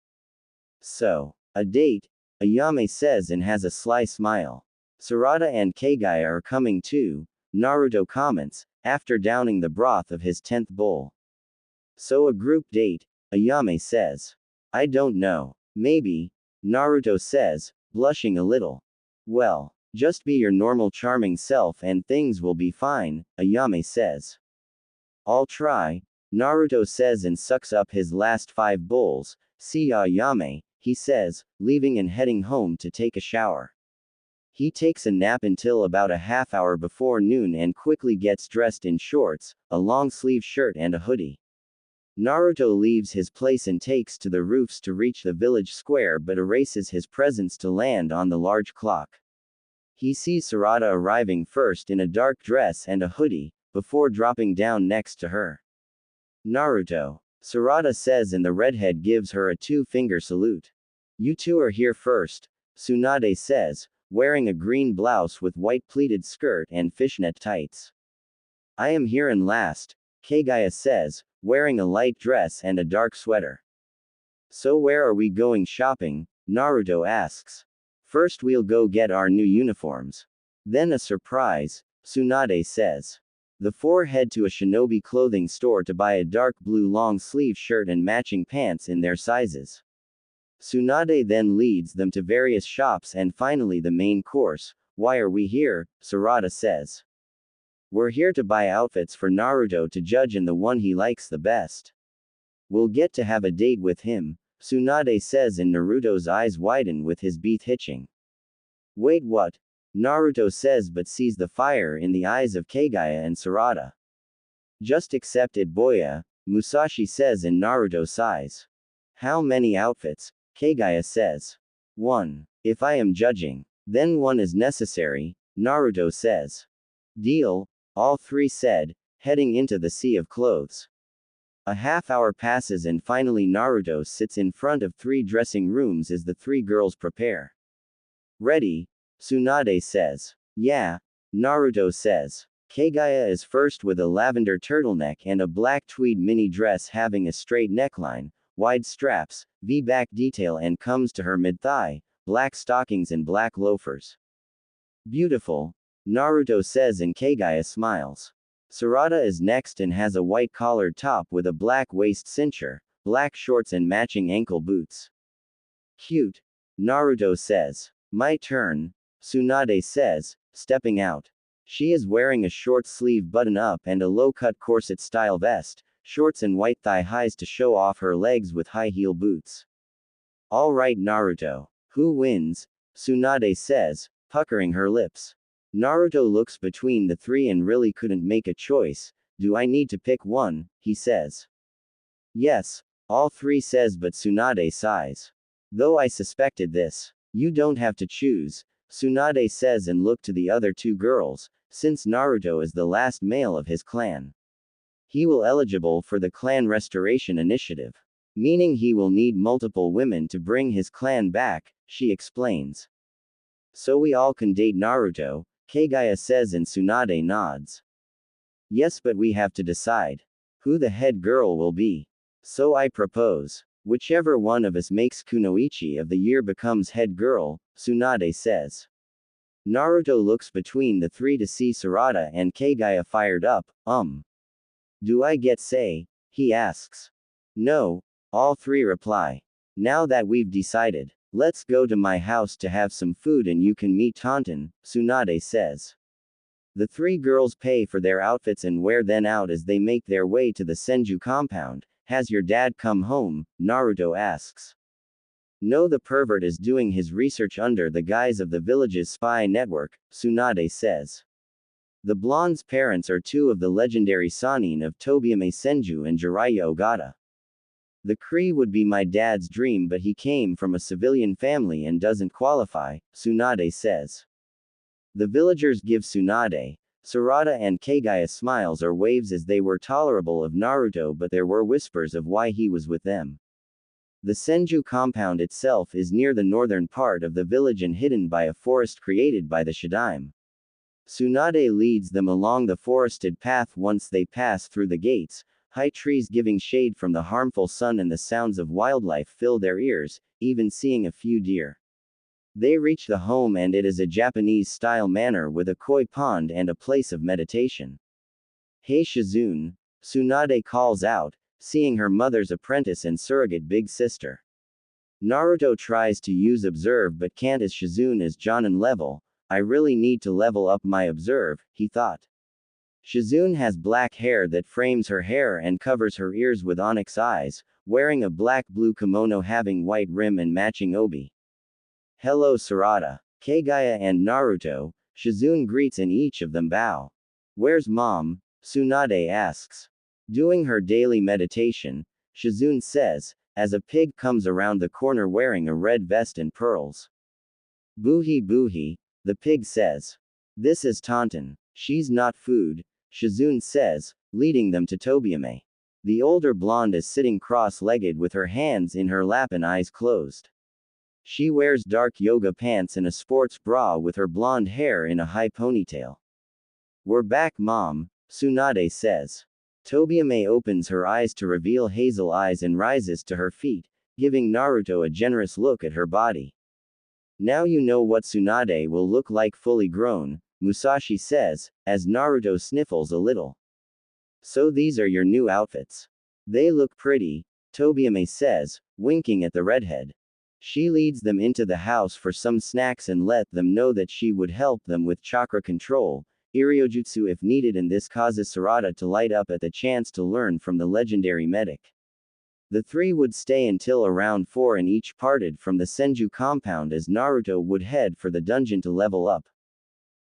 Speaker 1: So, a date? Ayame says and has a sly smile. Sarada and Kaguya are coming too, Naruto comments, after downing the broth of his 10th bowl. So a group date? Ayame says. I don't know. Maybe, Naruto says, blushing a little. Well, just be your normal charming self and things will be fine, Ayame says. I'll try, Naruto says and sucks up his last 5 bowls. See ya, Ayame, he says, leaving and heading home to take a shower. He takes a nap until about a half hour before noon and quickly gets dressed in shorts, a long-sleeve shirt and a hoodie. Naruto leaves his place and takes to the roofs to reach the village square but erases his presence to land on the large clock. He sees Sarada arriving first in a dark dress and a hoodie, before dropping down next to her. Naruto, Sarada says, and the redhead gives her a 2-finger salute. You two are here first, Tsunade says, wearing a green blouse with white pleated skirt and fishnet tights. I am here and last, Kaguya says, wearing a light dress and a dark sweater. So where are we going shopping? Naruto asks. First we'll go get our new uniforms. Then a surprise, Tsunade says. The four head to a shinobi clothing store to buy a dark blue long sleeve shirt and matching pants in their sizes. Tsunade then leads them to various shops and finally the main course. Why are we here? Sarada says. We're here to buy outfits for Naruto to judge and the one he likes the best. We'll get to have a date with him, Tsunade says, and Naruto's eyes widen with his beat hitching. Wait, what? Naruto says, but sees the fire in the eyes of Kaguya and Sarada. Just accept it, Boya, Musashi says, and Naruto sighs. How many outfits? Kaguya says. 1. If I am judging, then 1 is necessary, Naruto says. Deal, all three said, heading into the sea of clothes. A half hour passes and finally Naruto sits in front of 3 dressing rooms as the 3 girls prepare. Ready? Tsunade says. Yeah, Naruto says. Kaguya is first with a lavender turtleneck and a black tweed mini dress having a straight neckline, wide straps, V-back detail, and comes to her mid-thigh, black stockings and black loafers. Beautiful, Naruto says, and Kaguya smiles. Sarada is next and has a white collared top with a black waist cincher, black shorts and matching ankle boots. Cute, Naruto says. My turn, Tsunade says, stepping out. She is wearing a short sleeve button-up and a low-cut corset-style vest, shorts and white thigh-highs to show off her legs with high-heel boots. All right, Naruto. Who wins? Tsunade says, puckering her lips. Naruto looks between the 3 and really couldn't make a choice. Do I need to pick one? He says. Yes, all 3 says, but Tsunade sighs. Though I suspected this. You don't have to choose, Tsunade says, and look to the other 2 girls, since Naruto is the last male of his clan. He will eligible for the clan restoration initiative. Meaning he will need multiple women to bring his clan back, she explains. So we all can date Naruto, Kaguya says, and Tsunade nods. Yes, but we have to decide who the head girl will be. So I propose. Whichever one of us makes Kunoichi of the year becomes head girl, Tsunade says. Naruto looks between the 3 to see Sarada and Kaguya fired up. Do I get say? He asks. No, all 3 reply. Now that we've decided, let's go to my house to have some food and you can meet Taunton, Tsunade says. The 3 girls pay for their outfits and wear them out as they make their way to the Senju compound. Has your dad come home? Naruto asks. No, the pervert is doing his research under the guise of the village's spy network, Tsunade says. The blonde's parents are 2 of the legendary Sannin of Tobiyame Senju and Jiraiya Ogata. The Kree would be my dad's dream, but he came from a civilian family and doesn't qualify, Tsunade says. The villagers give Tsunade, Sarada and Kaguya smiles or waves as they were tolerable of Naruto, but there were whispers of why he was with them. The Senju compound itself is near the northern part of the village and hidden by a forest created by the Shadaime. Tsunade leads them along the forested path. Once they pass through the gates, high trees giving shade from the harmful sun and the sounds of wildlife fill their ears, even seeing a few deer. They reach the home and it is a Japanese-style manor with a koi pond and a place of meditation. Hey Shizune, Tsunade calls out, seeing her mother's apprentice and surrogate big sister. Naruto tries to use observe but can't as Shizune is Jonin level. I really need to level up my observe, he thought. Shizune has black hair that frames her hair and covers her ears with onyx eyes, wearing a black-blue kimono having white rim and matching obi. Hello Sarada, Kaguya and Naruto, Shizune greets and each of them bow. Where's mom? Tsunade asks. Doing her daily meditation, Shizune says, as a pig comes around the corner wearing a red vest and pearls. Boohee boohee, the pig says. This is Taunton. She's not food, Shizune says, leading them to Tobiyame. The older blonde is sitting cross-legged with her hands in her lap and eyes closed. She wears dark yoga pants and a sports bra with her blonde hair in a high ponytail. We're back, mom, Tsunade says. Tobiyame opens her eyes to reveal hazel eyes and rises to her feet, giving Naruto a generous look at her body. Now you know what Tsunade will look like fully grown, Musashi says, as Naruto sniffles a little. So these are your new outfits. They look pretty, Tobiyame says, winking at the redhead. She leads them into the house for some snacks and let them know that she would help them with chakra control, Iriojutsu if needed, and this causes Sarada to light up at the chance to learn from the legendary medic. The three would stay until around 4 and each parted from the Senju compound as Naruto would head for the dungeon to level up.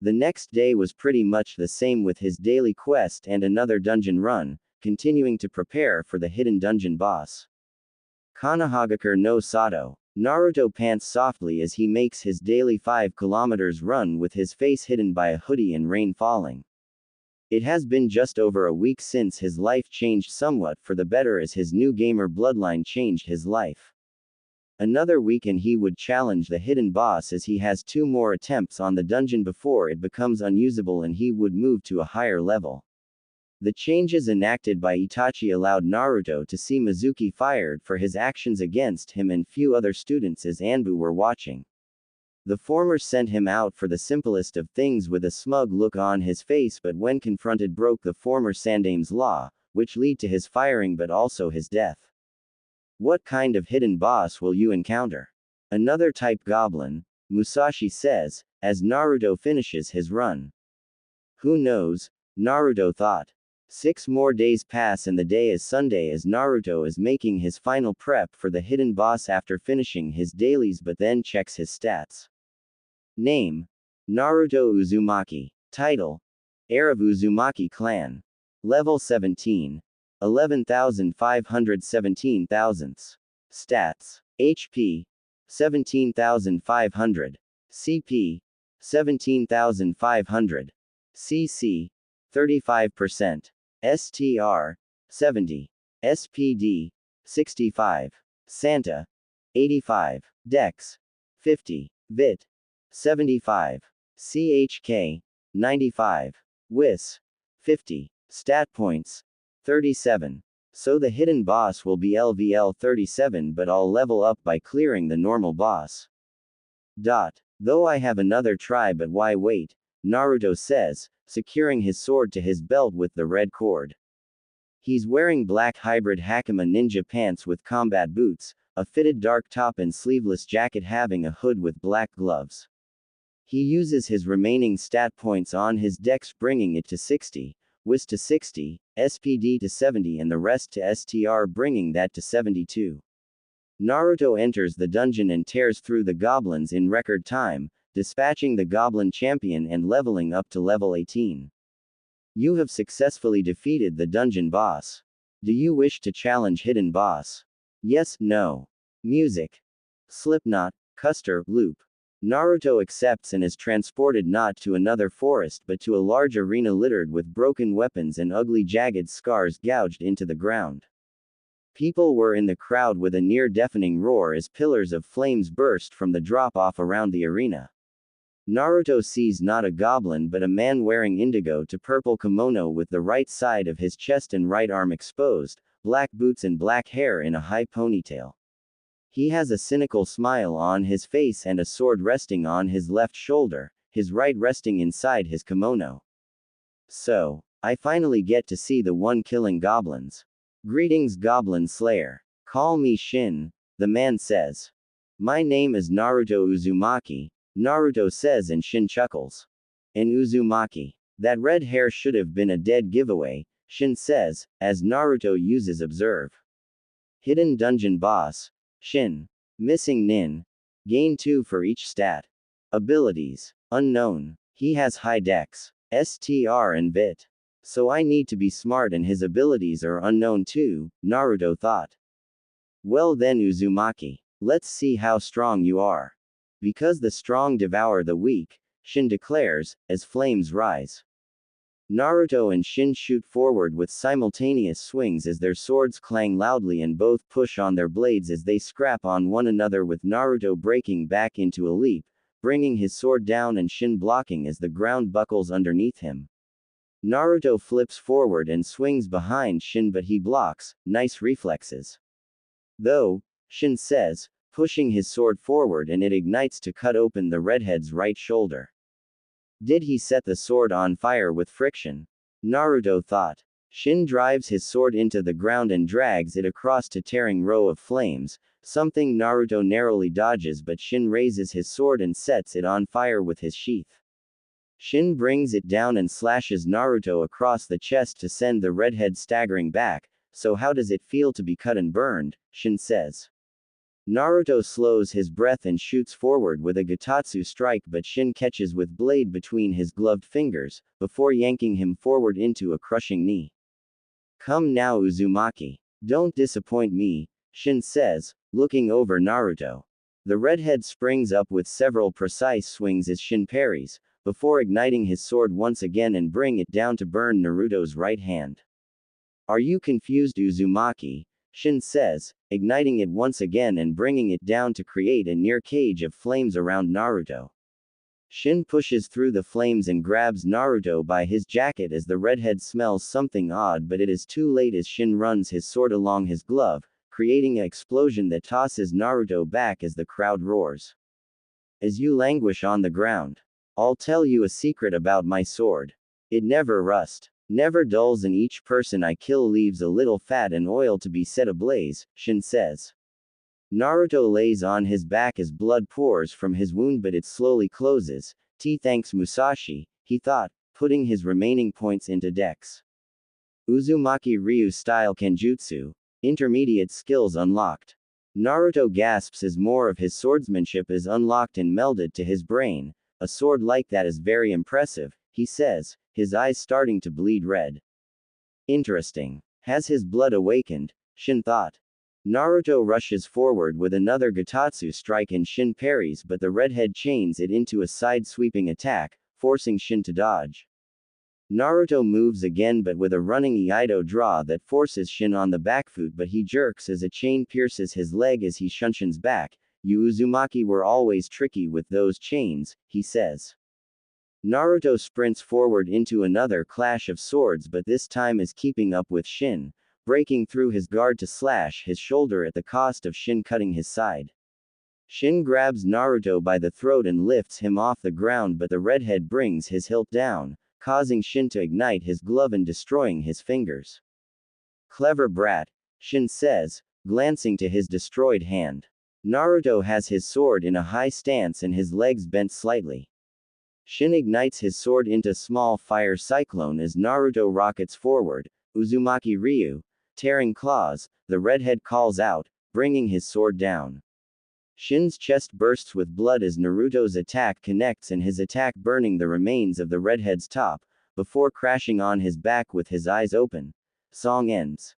Speaker 1: The next day was pretty much the same with his daily quest and another dungeon run, continuing to prepare for the hidden dungeon boss. Kanahagakure no Sato. Naruto pants softly as he makes his daily 5 kilometers run with his face hidden by a hoodie and rain falling. It has been just over a week since his life changed somewhat for the better as his new gamer bloodline changed his life. Another week and he would challenge the hidden boss as he has 2 more attempts on the dungeon before it becomes unusable and he would move to a higher level. The changes enacted by Itachi allowed Naruto to see Mizuki fired for his actions against him and few other students as Anbu were watching. The former sent him out for the simplest of things with a smug look on his face, but when confronted broke the former Sandame's law, which led to his firing but also his death. What kind of hidden boss will you encounter? Another type goblin, Musashi says, as Naruto finishes his run. Who knows, Naruto thought. 6 more days pass and the day is Sunday as Naruto is making his final prep for the hidden boss after finishing his dailies but then checks his stats. Name: Naruto Uzumaki. Title: Heir of Uzumaki Clan. Level 17. 11,517 thousandths. Stats: HP: 17,500. CP: 17,500. CC: 35%. STR: 70. SPD: 65. Santa: 85. Dex: 50. Vit: 75. CHK: 95. WIS: 50. Stat points: 37. So the hidden boss will be LVL 37, but I'll level up by clearing the normal boss. Though I have another try, but why wait? Naruto says, securing his sword to his belt with the red cord. He's wearing black hybrid Hakama ninja pants with combat boots, a fitted dark top and sleeveless jacket having a hood with black gloves. He uses his remaining stat points on his dex, bringing it to 60, WIS to 60, SPD to 70 and the rest to STR, bringing that to 72. Naruto enters the dungeon and tears through the goblins in record time, dispatching the goblin champion and leveling up to level 18. You have successfully defeated the dungeon boss. Do you wish to challenge hidden boss? Yes, no. Music. Slipknot, Custer, Loop. Naruto accepts and is transported not to another forest but to a large arena littered with broken weapons and ugly jagged scars gouged into the ground. People were in the crowd with a near-deafening roar as pillars of flames burst from the drop-off around the arena. Naruto sees not a goblin but a man wearing indigo to purple kimono with the right side of his chest and right arm exposed, black boots and black hair in a high ponytail. He has a cynical smile on his face and a sword resting on his left shoulder, his right resting inside his kimono. So, I finally get to see the one killing goblins. Greetings, Goblin Slayer. Call me Shin, the man says. My name is Naruto Uzumaki, Naruto says and Shin chuckles. And Uzumaki. That red hair should have been a dead giveaway, Shin says, as Naruto uses Observe. Hidden Dungeon Boss. Shin. Missing Nin. Gain 2 for each stat. Abilities. Unknown. He has high dex, STR and Vit. So I need to be smart and his abilities are unknown too, Naruto thought. Well then Uzumaki. Let's see how strong you are. Because the strong devour the weak, Shin declares, as flames rise. Naruto and Shin shoot forward with simultaneous swings as their swords clang loudly and both push on their blades as they scrap on one another, with Naruto breaking back into a leap, bringing his sword down and Shin blocking as the ground buckles underneath him. Naruto flips forward and swings behind Shin but he blocks, nice reflexes. Though, Shin says, pushing his sword forward, and it ignites to cut open the redhead's right shoulder. Did he set the sword on fire with friction? Naruto thought. Shin drives his sword into the ground and drags it across a tearing row of flames, something Naruto narrowly dodges, but Shin raises his sword and sets it on fire with his sheath. Shin brings it down and slashes Naruto across the chest to send the redhead staggering back. So how does it feel to be cut and burned? Shin says. Naruto slows his breath and shoots forward with a Gatatsu strike, but Shin catches with blade between his gloved fingers, before yanking him forward into a crushing knee. Come now, Uzumaki. Don't disappoint me, Shin says, looking over Naruto. The redhead springs up with several precise swings as Shin parries, before igniting his sword once again and bring it down to burn Naruto's right hand. Are you confused, Uzumaki? Shin says, igniting it once again and bringing it down to create a near cage of flames around Naruto. Shin pushes through the flames and grabs Naruto by his jacket as the redhead smells something odd, but it is too late as Shin runs his sword along his glove, creating an explosion that tosses Naruto back as the crowd roars. As you languish on the ground, I'll tell you a secret about my sword. It never rusts, never dulls, and each person I kill leaves a little fat and oil to be set ablaze, Shin says. Naruto lays on his back as blood pours from his wound, but it slowly closes. Thanks Musashi, he thought, putting his remaining points into dex. Uzumaki Ryu style Kenjutsu. Intermediate skills unlocked. Naruto gasps as more of his swordsmanship is unlocked and melded to his brain. A sword like that is very impressive, he says, his eyes starting to bleed red. Interesting. Has his blood awakened? Shin thought. Naruto rushes forward with another Gatatsu strike and Shin parries, but the redhead chains it into a side-sweeping attack, forcing Shin to dodge. Naruto moves again, but with a running Iaido draw that forces Shin on the back foot, but he jerks as a chain pierces his leg as he shunshions back. You Uzumaki were always tricky with those chains, he says. Naruto sprints forward into another clash of swords, but this time is keeping up with Shin, breaking through his guard to slash his shoulder at the cost of Shin cutting his side. Shin grabs Naruto by the throat and lifts him off the ground, but the redhead brings his hilt down, causing Shin to ignite his glove and destroying his fingers. Clever brat, Shin says, glancing to his destroyed hand. Naruto has his sword in a high stance and his legs bent slightly. Shin ignites his sword into small fire cyclone as Naruto rockets forward. Uzumaki Ryu, tearing claws, the redhead calls out, bringing his sword down. Shin's chest bursts with blood as Naruto's attack connects and his attack burning the remains of the redhead's top, before crashing on his back with his eyes open. Song ends.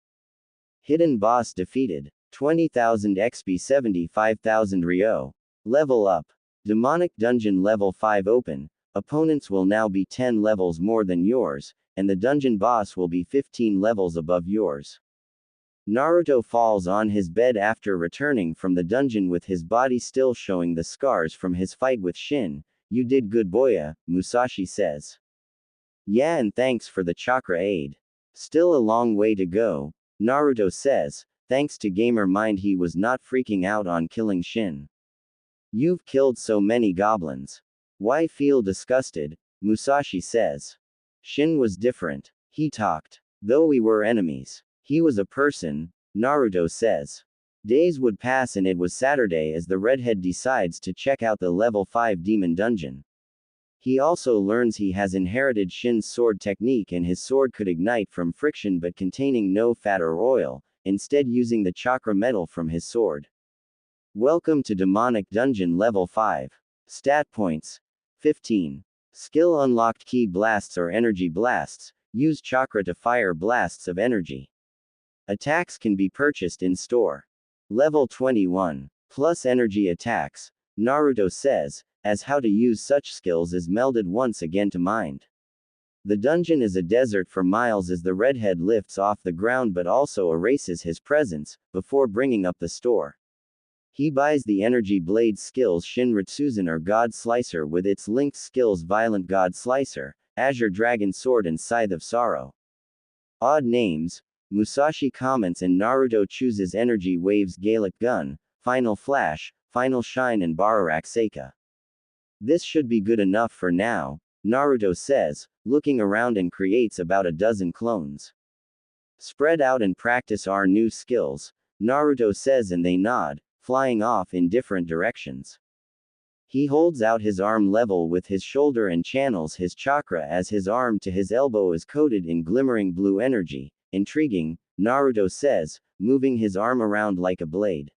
Speaker 1: Hidden boss defeated. 20,000 XP 75,000 Ryo. Level up. Demonic dungeon level 5 open. Opponents will now be 10 levels more than yours, and the dungeon boss will be 15 levels above yours. Naruto falls on his bed after returning from the dungeon with his body still showing the scars from his fight with Shin. You did good, boya, Musashi says. Yeah, and thanks for the chakra aid. Still a long way to go, Naruto says. Thanks to Gamer Mind, he was not freaking out on killing Shin. You've killed so many goblins. Why feel disgusted? Musashi says. Shin was different. He talked. Though we were enemies, he was a person, Naruto says. Days would pass and it was Saturday as the redhead decides to check out the level 5 demon dungeon. He also learns he has inherited Shin's sword technique and his sword could ignite from friction but containing no fat or oil, instead using the chakra metal from his sword. Welcome to Demonic Dungeon Level 5. Stat points. 15. Skill unlocked Ki blasts or energy blasts. Use chakra to fire blasts of energy. Attacks can be purchased in store. Level 21. Plus energy attacks. Naruto says, as how to use such skills is melded once again to mind. The dungeon is a desert for miles as the redhead lifts off the ground but also erases his presence, before bringing up the store. He buys the energy blade skills Shinritsuzen or God Slicer with its linked skills Violent God Slicer, Azure Dragon Sword and Scythe of Sorrow. Odd names, Musashi comments, and Naruto chooses Energy Wave's Gaelic Gun, Final Flash, Final Shine and Bararak Seika. This should be good enough for now, Naruto says, looking around and creates about a dozen clones. Spread out and practice our new skills, Naruto says, and they nod, flying off in different directions. He holds out his arm level with his shoulder and channels his chakra as his arm to his elbow is coated in glimmering blue energy. Intriguing, Naruto says, moving his arm around like a blade.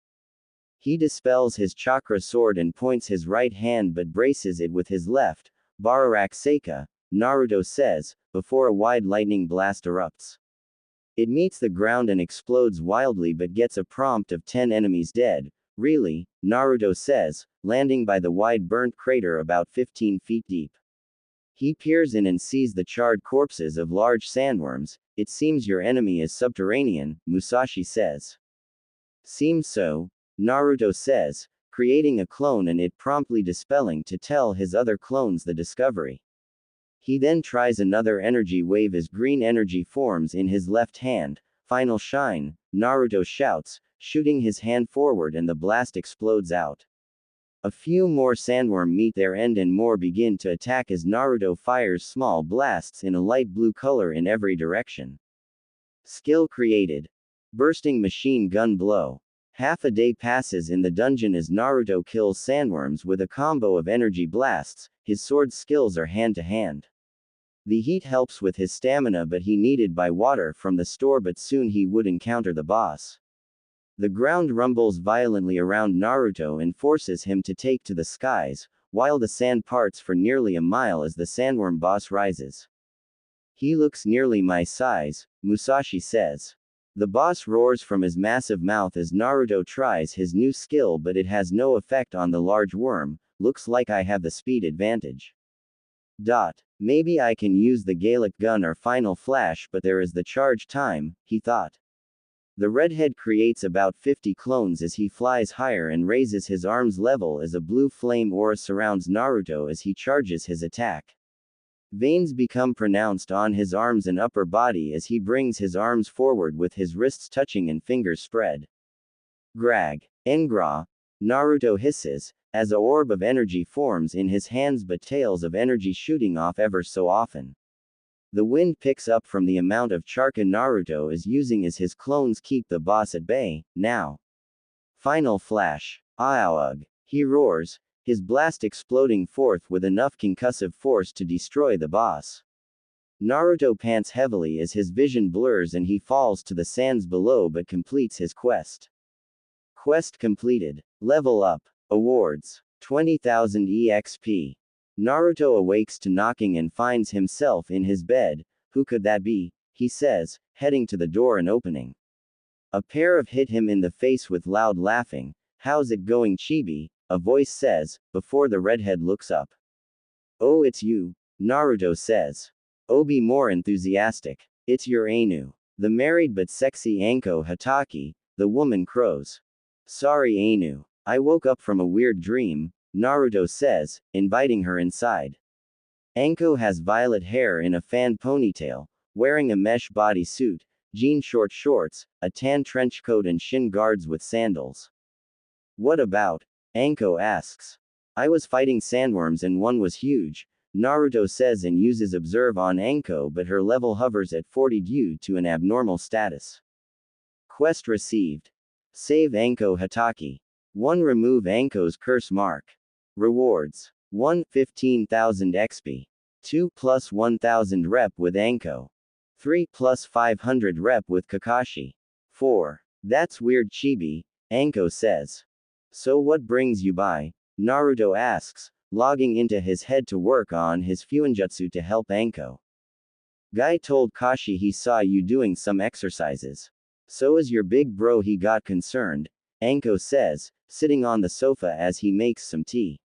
Speaker 1: He dispels his chakra sword and points his right hand but braces it with his left. Bararak Seika, Naruto says, before a wide lightning blast erupts. It meets the ground and explodes wildly but gets a prompt of 10 enemies dead. Really, Naruto says, landing by the wide burnt crater about 15 feet deep. He peers in and sees the charred corpses of large sandworms. It seems your enemy is subterranean, Musashi says. Seems so, Naruto says, creating a clone and it promptly dispelling to tell his other clones the discovery. He then tries another energy wave as green energy forms in his left hand. Final Shine, Naruto shouts, shooting his hand forward and the blast explodes out. A few more sandworm meet their end and more begin to attack as Naruto fires small blasts in a light blue color in every direction. Skill created. Bursting machine gun blow. Half a day passes in the dungeon as Naruto kills sandworms with a combo of energy blasts. His sword skills are hand to hand. The heat helps with his stamina but he needed buy water from the store but soon he would encounter the boss. The ground rumbles violently around Naruto and forces him to take to the skies, while the sand parts for nearly a mile as the sandworm boss rises. He looks nearly my size, Musashi says. The boss roars from his massive mouth as Naruto tries his new skill but it has no effect on the large worm. Looks like I have the speed advantage. Maybe I can use the Gaelic gun or Final Flash but there is the charge time, he thought. The redhead creates about 50 clones as he flies higher and raises his arms level as a blue flame aura surrounds Naruto as he charges his attack. Veins become pronounced on his arms and upper body as he brings his arms forward with his wrists touching and fingers spread. Grag. Engra. Naruto hisses, as a orb of energy forms in his hands but tails of energy shooting off ever so often. The wind picks up from the amount of charka Naruto is using as his clones keep the boss at bay. Now. Final Flash. Aoug. He roars, his blast exploding forth with enough concussive force to destroy the boss. Naruto pants heavily as his vision blurs and he falls to the sands below but completes his quest. Quest completed. Level up. Awards. 20,000 EXP. Naruto awakes to knocking and finds himself in his bed. Who could that be? He says, heading to the door and opening. A pair of hit him in the face with loud laughing. How's it going, Chibi? A voice says, before the redhead looks up. Oh, it's you, Naruto says. Oh, be more enthusiastic. It's your Ainu. The married but sexy Anko Hataki, the woman crows. Sorry, Ainu. I woke up from a weird dream, Naruto says, inviting her inside. Anko has violet hair in a fan ponytail, wearing a mesh bodysuit, jean short shorts, a tan trench coat and shin guards with sandals. What about? Anko asks. I was fighting sandworms and one was huge, Naruto says and uses observe on Anko but her level hovers at 40 due to an abnormal status. Quest received. Save Anko Hataki. 1. Remove Anko's curse mark. Rewards. 1. 15,000 XP. 2. Plus 1,000 rep with Anko. 3. Plus 500 rep with Kakashi. 4. That's weird, Chibi, Anko says. So what brings you by? Naruto asks, logging into his head to work on his fuinjutsu to help Anko. Guy told Kashi he saw you doing some exercises. So is your big bro, he got concerned, Anko says, sitting on the sofa as he makes some tea.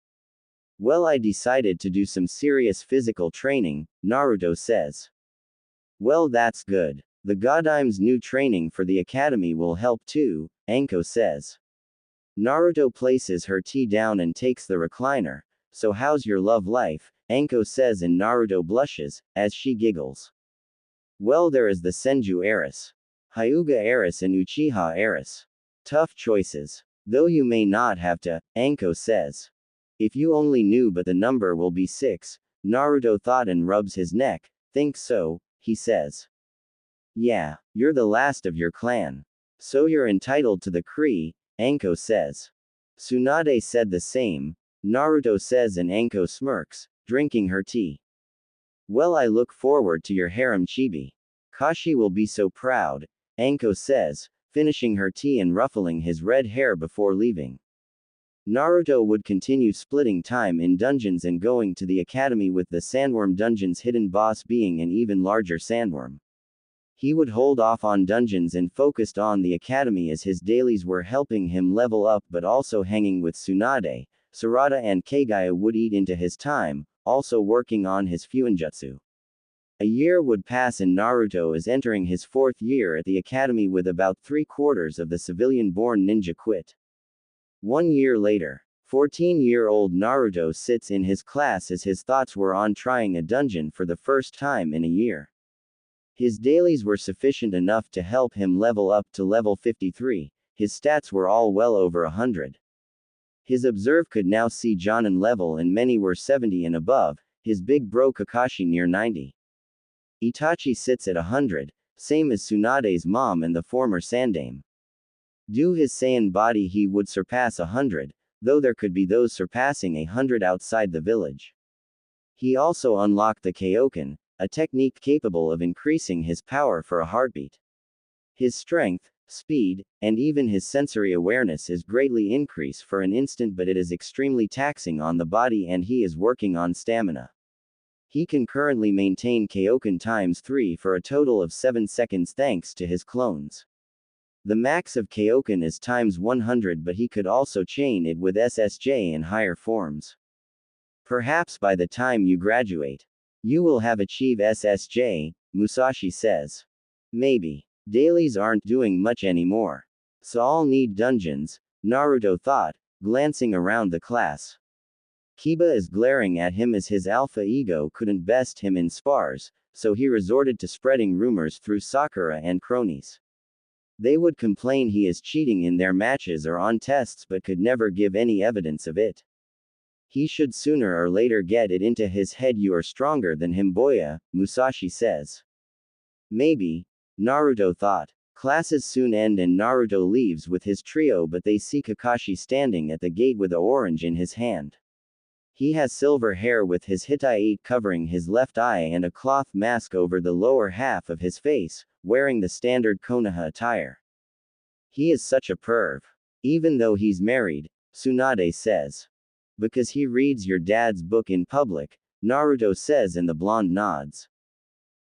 Speaker 1: Well, I decided to do some serious physical training, Naruto says. Well, that's good. The Godime's new training for the academy will help too, Anko says. Naruto places her tea down and takes the recliner. So how's your love life? Anko says and Naruto blushes, as she giggles. Well, there is the Senju heiress. Hyuga heiress and Uchiha heiress. Tough choices. Though you may not have to, Anko says. If you only knew, but the number will be 6, Naruto thought and rubs his neck. Think so, he says. Yeah, you're the last of your clan. So you're entitled to the Kree, Anko says. Tsunade said the same, Naruto says, and Anko smirks, drinking her tea. Well, I look forward to your harem, chibi. Kashi will be so proud, Anko says, finishing her tea and ruffling his red hair before leaving. Naruto would continue splitting time in dungeons and going to the academy, with the sandworm dungeon's hidden boss being an even larger sandworm. He would hold off on dungeons and focused on the academy, as his dailies were helping him level up, but also hanging with Tsunade, Sarada and Kaguya would eat into his time, also working on his Fuinjutsu. A year would pass and Naruto is entering his 4th year at the academy, with about 3/4 of the civilian-born ninja quit. 1 year later, 14-year-old Naruto sits in his class as his thoughts were on trying a dungeon for the first time in a year. His dailies were sufficient enough to help him level up to level 53, his stats were all well over 100. His observe could now see Jonin level and many were 70 and above, his big bro Kakashi near 90. Itachi sits at 100, same as Tsunade's mom and the former Sandame. Due his Saiyan body he would surpass 100, though there could be those surpassing 100 outside the village. He also unlocked the Kaioken, a technique capable of increasing his power for a heartbeat. His strength, speed, and even his sensory awareness is greatly increased for an instant, but it is extremely taxing on the body and he is working on stamina. He can currently maintain Kaioken ×3 for a total of 7 seconds thanks to his clones. The max of Kaioken is ×100, but he could also chain it with SSJ in higher forms. Perhaps by the time you graduate, you will have achieved SSJ, Musashi says. Maybe. Dailies aren't doing much anymore. So I'll need dungeons, Naruto thought, glancing around the class. Kiba is glaring at him as his alpha ego couldn't best him in spars, so he resorted to spreading rumors through Sakura and cronies. They would complain he is cheating in their matches or on tests but could never give any evidence of it. He should sooner or later get it into his head you are stronger than him, boya, Musashi says. Maybe, Naruto thought. Classes soon end and Naruto leaves with his trio, but they see Kakashi standing at the gate with an orange in his hand. He has silver hair with his Hittite covering his left eye and a cloth mask over the lower half of his face, wearing the standard Konoha attire. He is such a perv. Even though he's married, Tsunade says. Because he reads your dad's book in public, Naruto says, and the blonde nods.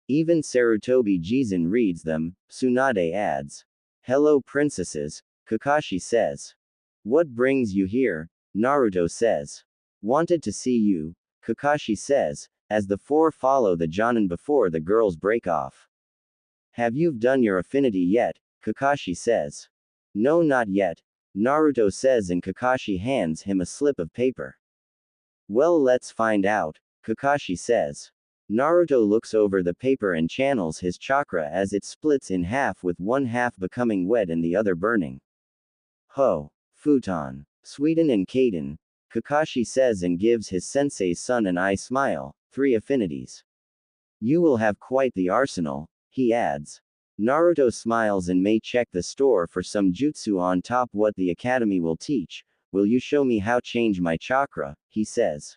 Speaker 1: Even Sarutobi Jizun reads them, Tsunade adds. Hello princesses, Kakashi says. What brings you here? Naruto says. Wanted to see you, Kakashi says, as the four follow the Jonin before the girls break off. Have you done your affinity yet? Kakashi says. No, not yet, Naruto says, and Kakashi hands him a slip of paper. Well, let's find out, Kakashi says. Naruto looks over the paper and channels his chakra as it splits in half, with one half becoming wet and the other burning. Ho! Futon. Sweden and Kaden, Kakashi says, and gives his sensei's son an eye smile. 3 affinities. You will have quite the arsenal, he adds. Naruto smiles and may check the store for some jutsu on top what the academy will teach. Will you show me how change my chakra? He says.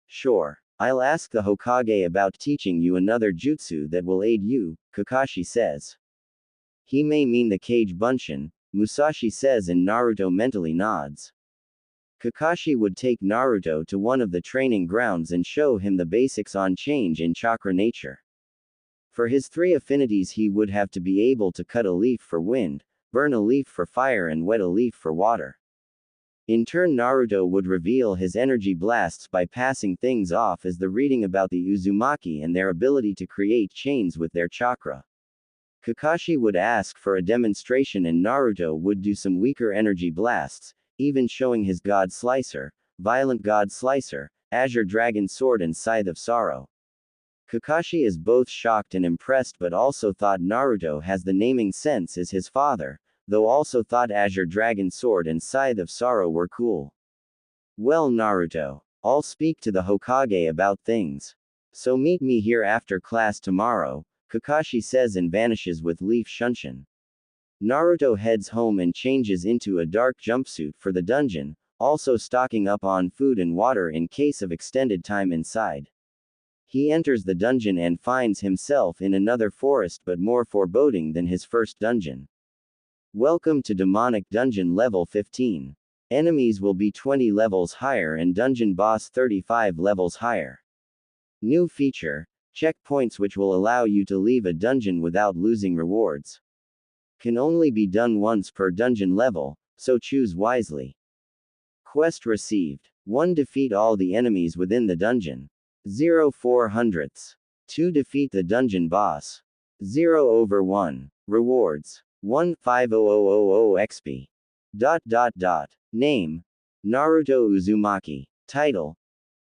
Speaker 1: Sure. I'll ask the Hokage about teaching you another jutsu that will aid you, Kakashi says. He may mean the Kage Bunshin, Musashi says, and Naruto mentally nods. Kakashi would take Naruto to one of the training grounds and show him the basics on change in chakra nature. For his 3 affinities he would have to be able to cut a leaf for wind, burn a leaf for fire, and wet a leaf for water. In turn, Naruto would reveal his energy blasts by passing things off as the reading about the Uzumaki and their ability to create chains with their chakra. Kakashi would ask for a demonstration and Naruto would do some weaker energy blasts, even showing his God Slicer, Violent God Slicer, Azure Dragon Sword, and Scythe of Sorrow. Kakashi is both shocked and impressed, but also thought Naruto has the naming sense as his father, though also thought Azure Dragon Sword and Scythe of Sorrow were cool. Well, Naruto, I'll speak to the Hokage about things. So meet me here after class tomorrow, Kakashi says and vanishes with Leaf Shunshin. Naruto heads home and changes into a dark jumpsuit for the dungeon, also stocking up on food and water in case of extended time inside. He enters the dungeon and finds himself in another forest but more foreboding than his first dungeon. Welcome to Demonic Dungeon Level 15. Enemies will be 20 levels higher and dungeon boss 35 levels higher. New feature, checkpoints which will allow you to leave a dungeon without losing rewards. Can only be done once per dungeon level, so choose wisely. Quest received. 1. Defeat all the enemies within the dungeon. 0 400ths. 2. Defeat the dungeon boss. 0/1. Rewards. 1 50000 XP. Name. Naruto Uzumaki. Title.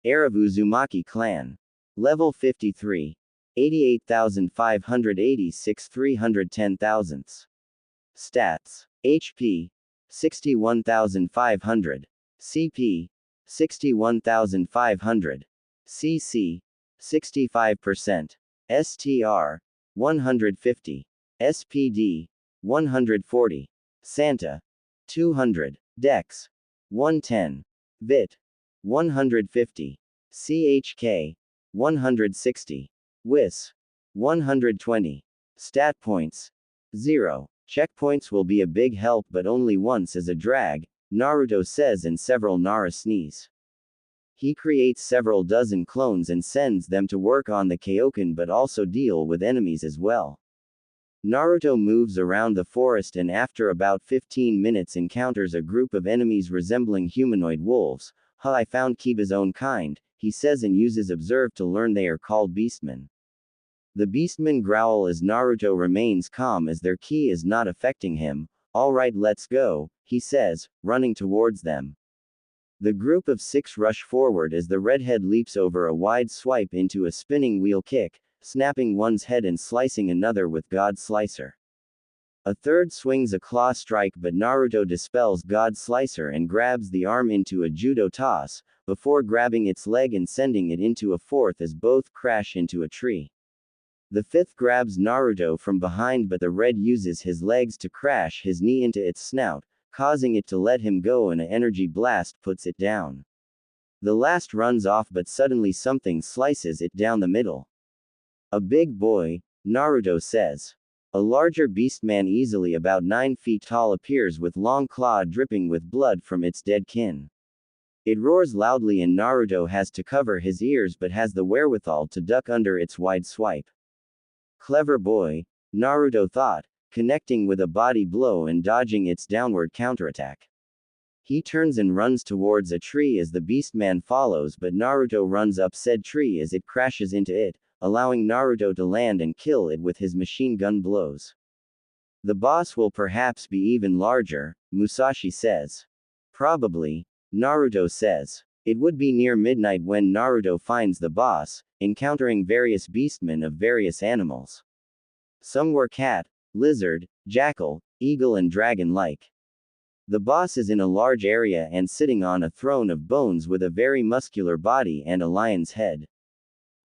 Speaker 1: Heir of Uzumaki Clan. Level 53. 88,586 310 thousandths. Stats. HP. 61,500. CP. 61,500. CC. 65%. STR. 150. SPD. 140. Santa. 200. Dex. 110. Vit. 150. CHK. 160. WIS. 120. Stat points. 0. Checkpoints will be a big help but only once as a drag, Naruto says, and several Nara sneeze. He creates several dozen clones and sends them to work on the Kaioken but also deal with enemies as well. Naruto moves around the forest and after about 15 minutes encounters a group of enemies resembling humanoid wolves. I found Kiba's own kind, he says, and uses Observe to learn they are called Beastmen. The Beastmen growl as Naruto remains calm as their ki is not affecting him. Alright, let's go, he says, running towards them. The group of 6 rush forward as the redhead leaps over a wide swipe into a spinning wheel kick, snapping one's head and slicing another with God Slicer. A third swings a claw strike but Naruto dispels God Slicer and grabs the arm into a judo toss, before grabbing its leg and sending it into a fourth as both crash into a tree. The fifth grabs Naruto from behind but the red uses his legs to crash his knee into its snout, causing it to let him go and an energy blast puts it down. The last runs off but suddenly something slices it down the middle. A big boy, Naruto says. A larger beastman easily about 9 feet tall appears with long claw dripping with blood from its dead kin. It roars loudly and Naruto has to cover his ears but has the wherewithal to duck under its wide swipe. Clever boy, Naruto thought, connecting with a body blow and dodging its downward counterattack. He turns and runs towards a tree as the beastman follows but Naruto runs up said tree as it crashes into it, allowing Naruto to land and kill it with his machine gun blows. The boss will perhaps be even larger, Musashi says. Probably, Naruto says. It would be near midnight when Naruto finds the boss, encountering various beastmen of various animals. Some were cat, lizard, jackal, eagle and dragon-like. The boss is in a large area and sitting on a throne of bones with a very muscular body and a lion's head.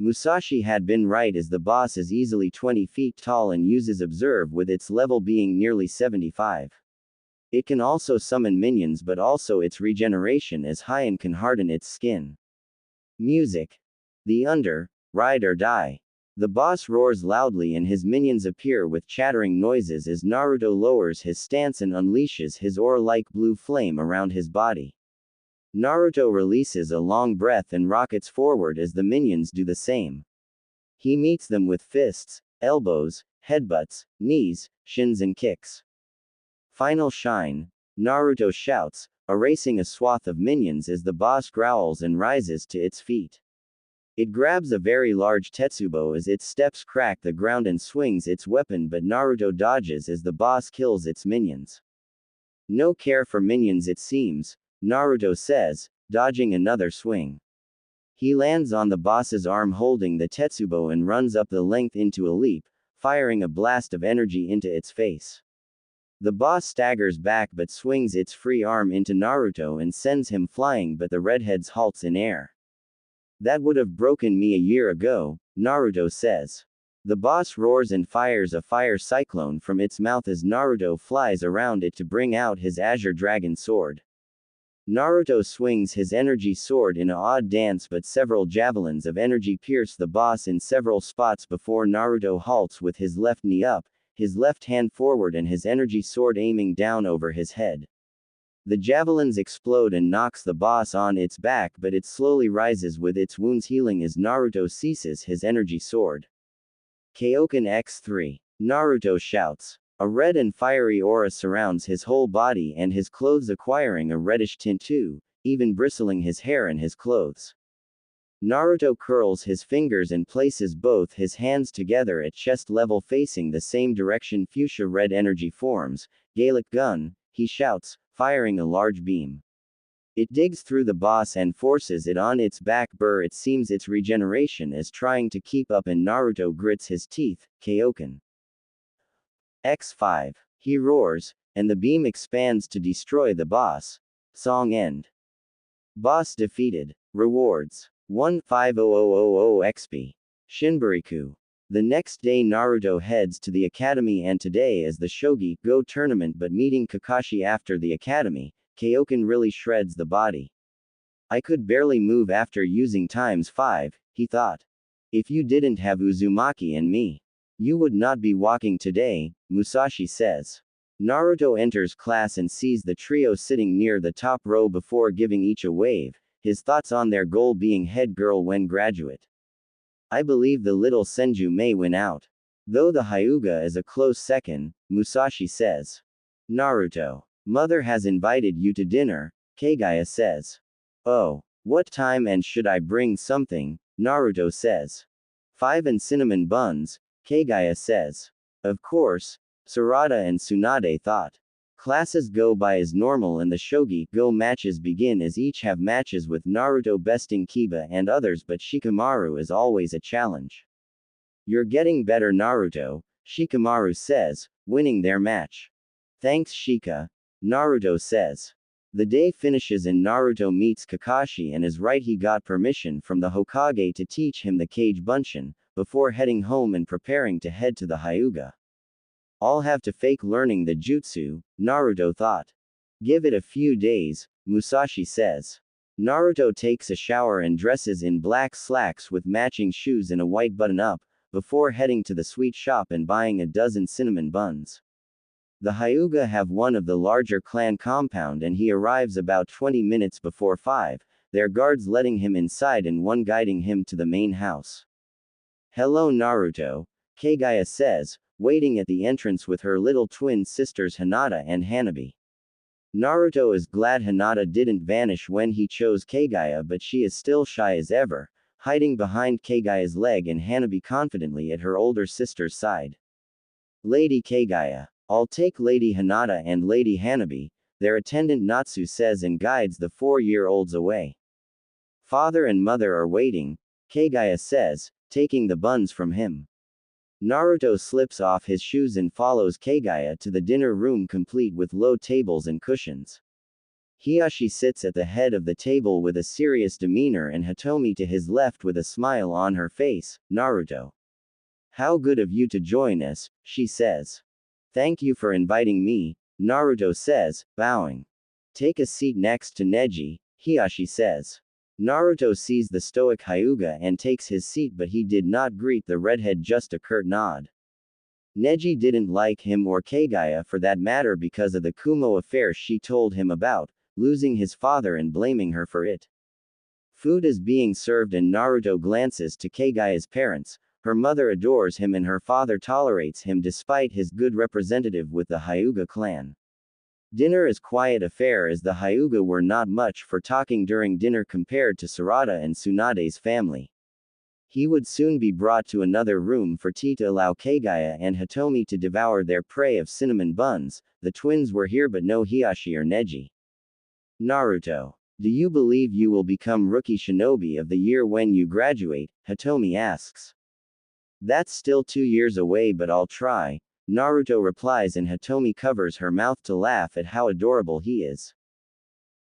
Speaker 1: Musashi had been right as the boss is easily 20 feet tall and uses Observe with its level being nearly 75. It can also summon minions but also its regeneration is high and can harden its skin. Music. The Under, Ride or Die. The boss roars loudly and his minions appear with chattering noises as Naruto lowers his stance and unleashes his ore-like blue flame around his body. Naruto releases a long breath and rockets forward as the minions do the same. He meets them with fists, elbows, headbutts, knees, shins and kicks. Final shine, Naruto shouts, erasing a swath of minions as the boss growls and rises to its feet. It grabs a very large Tetsubo as its steps crack the ground and swings its weapon but Naruto dodges as the boss kills its minions. No care for minions it seems, Naruto says, dodging another swing. He lands on the boss's arm holding the Tetsubo and runs up the length into a leap, firing a blast of energy into its face. The boss staggers back but swings its free arm into Naruto and sends him flying, but the redhead's halts in air. That would have broken me a year ago, Naruto says. The boss roars and fires a fire cyclone from its mouth as Naruto flies around it to bring out his Azure Dragon sword. Naruto swings his energy sword in an odd dance, but several javelins of energy pierce the boss in several spots before Naruto halts with his left knee up, his left hand forward and his energy sword aiming down over his head. The javelins explode and knocks the boss on its back, but it slowly rises with its wounds healing as Naruto seizes his energy sword. Kaioken X3. Naruto shouts. A red and fiery aura surrounds his whole body and his clothes acquiring a reddish tint too, even bristling his hair and his clothes. Naruto curls his fingers and places both his hands together at chest level facing the same direction. Fuchsia red energy forms. Gaelic gun, he shouts, firing a large beam. It digs through the boss and forces it on its back. It seems its regeneration is trying to keep up and Naruto grits his teeth. Kaioken X5. He roars, and the beam expands to destroy the boss. Song end. Boss defeated. Rewards. 15000 XP. Shinburiku. The next day Naruto heads to the academy, and today is the Shogi Go tournament, but meeting Kakashi after the academy, Kaioken really shreds the body. I could barely move after using ×5, he thought. If you didn't have Uzumaki and me, you would not be walking today, Musashi says. Naruto enters class and sees the trio sitting near the top row before giving each a wave, his thoughts on their goal being head girl when graduate. I believe the little Senju may win out. Though the Hyuga is a close second, Musashi says. Naruto. Mother has invited you to dinner, Kaguya says. Oh, what time and should I bring something? Naruto says. 5 and cinnamon buns, Kaguya says. Of course, Sarada and Tsunade thought. Classes go by as normal and the Shogi Go matches begin as each have matches with Naruto besting Kiba and others, but Shikamaru is always a challenge. You're getting better, Naruto, Shikamaru says, winning their match. Thanks, Shika, Naruto says. The day finishes and Naruto meets Kakashi and is right, he got permission from the Hokage to teach him the Kage Bunshin, before heading home and preparing to head to the Hyuga. I'll have to fake learning the jutsu, Naruto thought. Give it a few days, Musashi says. Naruto takes a shower and dresses in black slacks with matching shoes and a white button-up, before heading to the sweet shop and buying a dozen cinnamon buns. The Hyuga have one of the larger clan compound and he arrives about 20 minutes before 5, their guards letting him inside and one guiding him to the main house. Hello Naruto, Kaguya says, waiting at the entrance with her little twin sisters Hinata and Hanabi. Naruto is glad Hinata didn't vanish when he chose Kaguya, but she is still shy as ever, hiding behind Kaguya's leg and Hanabi confidently at her older sister's side. Lady Kaguya. I'll take Lady Hinata and Lady Hanabi, their attendant Natsu says and guides the 4-year-olds away. Father and mother are waiting, Kaguya says, taking the buns from him. Naruto slips off his shoes and follows Kaguya to the dinner room complete with low tables and cushions. Hiyashi sits at the head of the table with a serious demeanor and Hitomi to his left with a smile on her face. Naruto. How good of you to join us, she says. Thank you for inviting me, Naruto says, bowing. Take a seat next to Neji, Hiyashi says. Naruto sees the stoic Hyuga and takes his seat, but he did not greet the redhead, just a curt nod. Neji didn't like him or Kaguya for that matter because of the Kumo affair she told him about, losing his father and blaming her for it. Food is being served and Naruto glances to Kaguya's parents. Her mother adores him and her father tolerates him despite his good representative with the Hyuga clan. Dinner is quiet affair as the Hyuga were not much for talking during dinner compared to Sarada and Tsunade's family. He would soon be brought to another room for tea to allow Kaguya and Hitomi to devour their prey of cinnamon buns. The twins were here but no Hiyashi or Neji. Naruto. Do you believe you will become Rookie Shinobi of the Year when you graduate? Hitomi asks. That's still 2 years away but I'll try, Naruto replies and Hitomi covers her mouth to laugh at how adorable he is.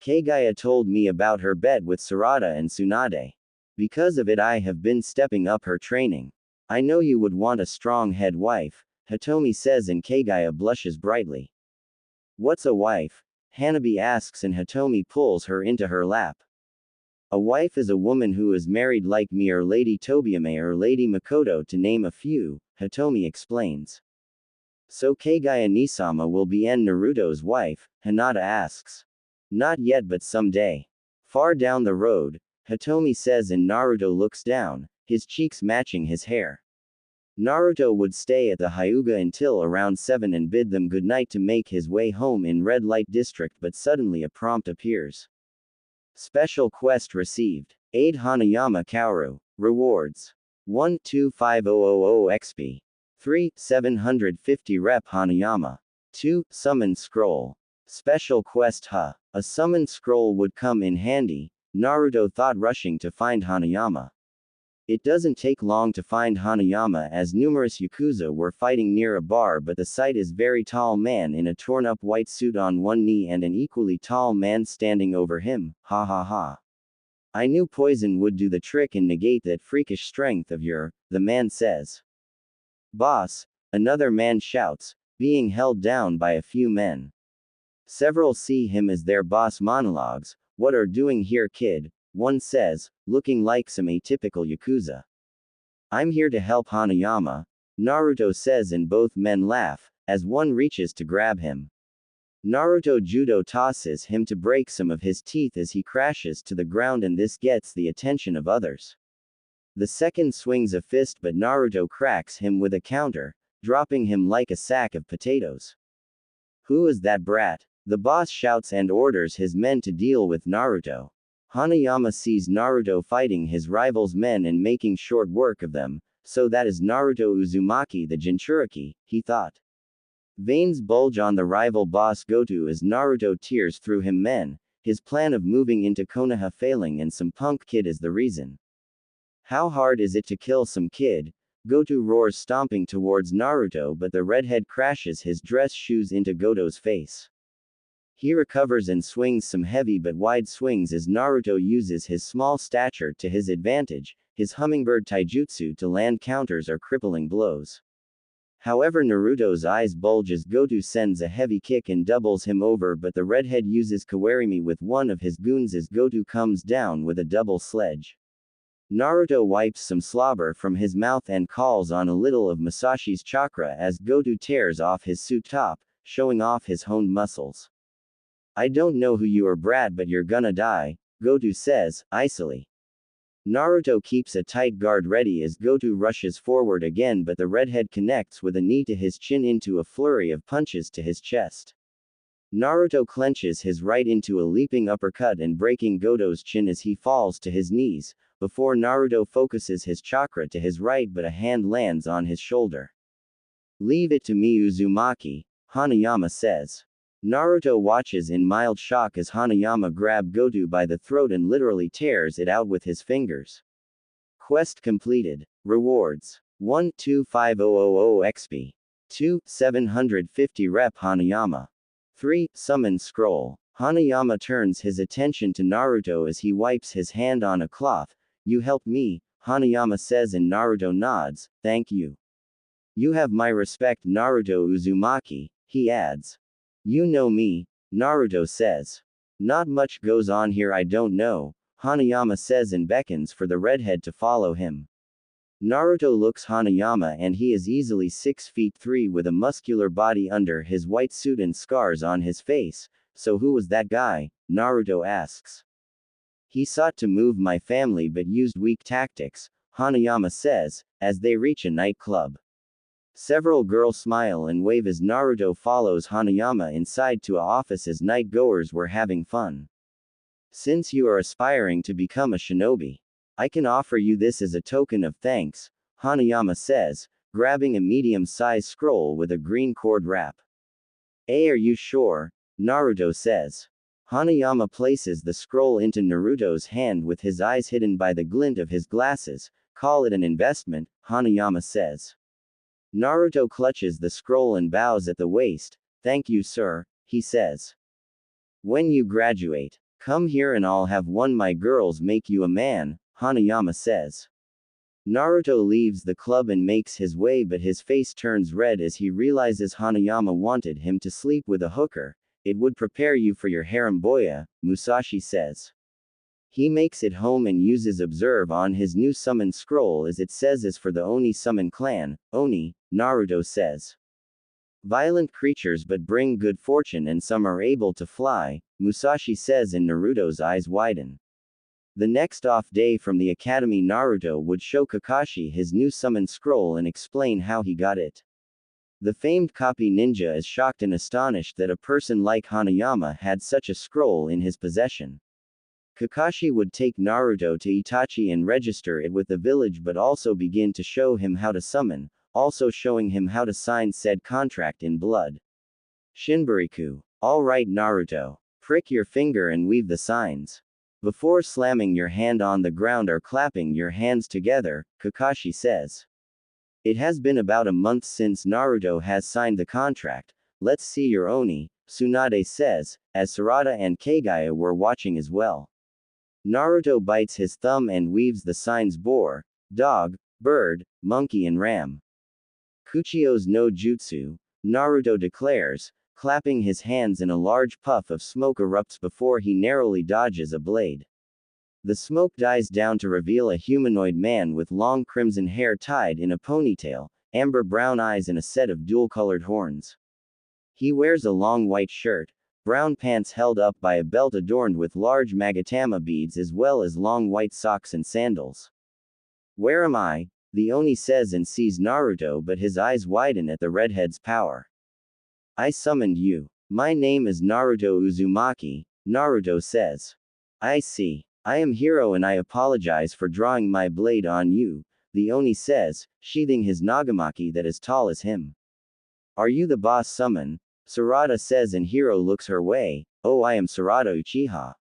Speaker 1: Kaguya told me about her bet with Sarada and Tsunade. Because of it I have been stepping up her training. I know you would want a strong head wife, Hitomi says and Kaguya blushes brightly. What's a wife? Hanabi asks and Hitomi pulls her into her lap. A wife is a woman who is married like me or Lady Tobiyame or Lady Makoto to name a few, Hitomi explains. So Kaguya Nisama will be Naruto's wife, Hinata asks. Not yet but someday. Far down the road, Hitomi says and Naruto looks down, his cheeks matching his hair. Naruto would stay at the Hyuga until around 7 and bid them goodnight to make his way home in Red Light District but suddenly a prompt appears. Special quest received. Aid Hanayama Kaoru. Rewards. 125,000 XP. 3. 750 Rep Hanayama. 2. Summon Scroll. Special quest A summon scroll would come in handy, Naruto thought rushing to find Hanayama. It doesn't take long to find Hanayama as numerous Yakuza were fighting near a bar but the sight is very tall man in a torn up white suit on one knee and an equally tall man standing over him, ha ha ha. I knew poison would do the trick and negate that freakish strength of your, the man says. Boss, another man shouts, being held down by a few men. Several see him as their boss monologues, what are doing here kid, one says, looking like some atypical Yakuza. I'm here to help Hanayama, Naruto says and both men laugh, as one reaches to grab him. Naruto judo tosses him to break some of his teeth as he crashes to the ground and this gets the attention of others. The second swings a fist but Naruto cracks him with a counter, dropping him like a sack of potatoes. Who is that brat? The boss shouts and orders his men to deal with Naruto. Hanayama sees Naruto fighting his rival's men and making short work of them, so that is Naruto Uzumaki the Jinchuriki, he thought. Veins bulge on the rival boss Goto as Naruto tears through him men, his plan of moving into Konoha failing and some punk kid is the reason. How hard is it to kill some kid? Goto roars stomping towards Naruto but the redhead crashes his dress shoes into Goto's face. He recovers and swings some heavy but wide swings as Naruto uses his small stature to his advantage, his hummingbird taijutsu to land counters or crippling blows. However Naruto's eyes bulge as Goto sends a heavy kick and doubles him over but the redhead uses kawarimi with one of his goons as Goto comes down with a double sledge. Naruto wipes some slobber from his mouth and calls on a little of Masashi's chakra as Goto tears off his suit top, showing off his honed muscles. I don't know who you are brat but you're gonna die, Goto says, icily. Naruto keeps a tight guard ready as Goto rushes forward again but the redhead connects with a knee to his chin into a flurry of punches to his chest. Naruto clenches his right into a leaping uppercut and breaking Goto's chin as he falls to his knees, before Naruto focuses his chakra to his right but a hand lands on his shoulder. Leave it to me Uzumaki, Hanayama says. Naruto watches in mild shock as Hanayama grabs Goto by the throat and literally tears it out with his fingers. Quest completed. Rewards. 125,000 XP. 2. 750 Rep Hanayama. 3. Summon Scroll. Hanayama turns his attention to Naruto as he wipes his hand on a cloth. You helped me, Hanayama says and Naruto nods, thank you. You have my respect Naruto Uzumaki, he adds. You know me, Naruto says. Not much goes on here I don't know, Hanayama says and beckons for the redhead to follow him. Naruto looks Hanayama and he is easily 6'3" with a muscular body under his white suit and scars on his face, so who was that guy, Naruto asks. He sought to move my family but used weak tactics, Hanayama says, as they reach a nightclub. Several girls smile and wave as Naruto follows Hanayama inside to a office as night goers were having fun. Since you are aspiring to become a shinobi, I can offer you this as a token of thanks, Hanayama says, grabbing a medium-sized scroll with a green cord wrap. Are you sure? Naruto says. Hanayama places the scroll into Naruto's hand with his eyes hidden by the glint of his glasses. Call it an investment, Hanayama says. Naruto clutches the scroll and bows at the waist. Thank you, sir, he says. When you graduate, come here and I'll have one my girls make you a man, Hanayama says. Naruto leaves the club and makes his way, but his face turns red as he realizes Hanayama wanted him to sleep with a hooker. It would prepare you for your harem boya, Musashi says. He makes it home and uses observe on his new summon scroll as it says is for the Oni summon clan. Oni, Naruto says. Violent creatures but bring good fortune and some are able to fly, Musashi says, and Naruto's eyes widen. The next off day from the academy, Naruto would show Kakashi his new summon scroll and explain how he got it. The famed copy ninja is shocked and astonished that a person like Hanayama had such a scroll in his possession. Kakashi would take Naruto to Itachi and register it with the village, but also begin to show him how to summon, also showing him how to sign said contract in blood. Shinbariku. Alright Naruto. Prick your finger and weave the signs. Before slamming your hand on the ground or clapping your hands together, Kakashi says. It has been about a month since Naruto has signed the contract. Let's see your Oni, Tsunade says, as Sarada and Kaguya were watching as well. Naruto bites his thumb and weaves the signs boar, dog, bird, monkey and ram. Kuchio's no jutsu, Naruto declares, clapping his hands, and a large puff of smoke erupts before he narrowly dodges a blade. The smoke dies down to reveal a humanoid man with long crimson hair tied in a ponytail, amber brown eyes and a set of dual-colored horns. He wears a long white shirt, brown pants held up by a belt adorned with large magatama beads, as well as long white socks and sandals. Where am I? The Oni says and sees Naruto, but his eyes widen at the redhead's power. I summoned you. My name is Naruto Uzumaki, Naruto says. I see. I am Hiro and I apologize for drawing my blade on you, the Oni says, sheathing his nagamaki that is tall as him. Are you the boss summon? Sarada says, and Hiro looks her way. Oh, I am Sarada Uchiha.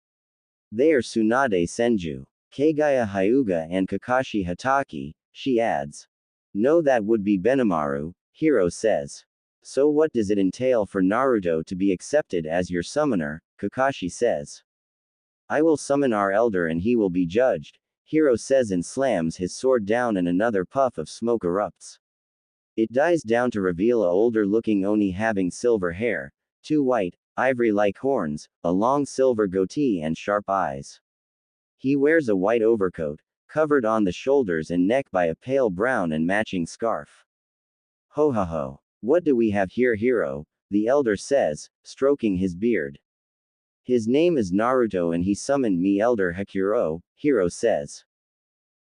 Speaker 1: They are Tsunade Senju, Kaguya Hyuga and Kakashi Hatake, she adds. No, that would be Benimaru, Hiro says. So what does it entail for Naruto to be accepted as your summoner? Kakashi says. I will summon our elder and he will be judged, Hiro says and slams his sword down and another puff of smoke erupts. It dies down to reveal a older-looking Oni having silver hair, two white, ivory-like horns, a long silver goatee and sharp eyes. He wears a white overcoat, covered on the shoulders and neck by a pale brown and matching scarf. Ho ho ho. What do we have here, Hiro? The elder says, stroking his beard. His name is Naruto and he summoned me, Elder Hakuro, Hiro says.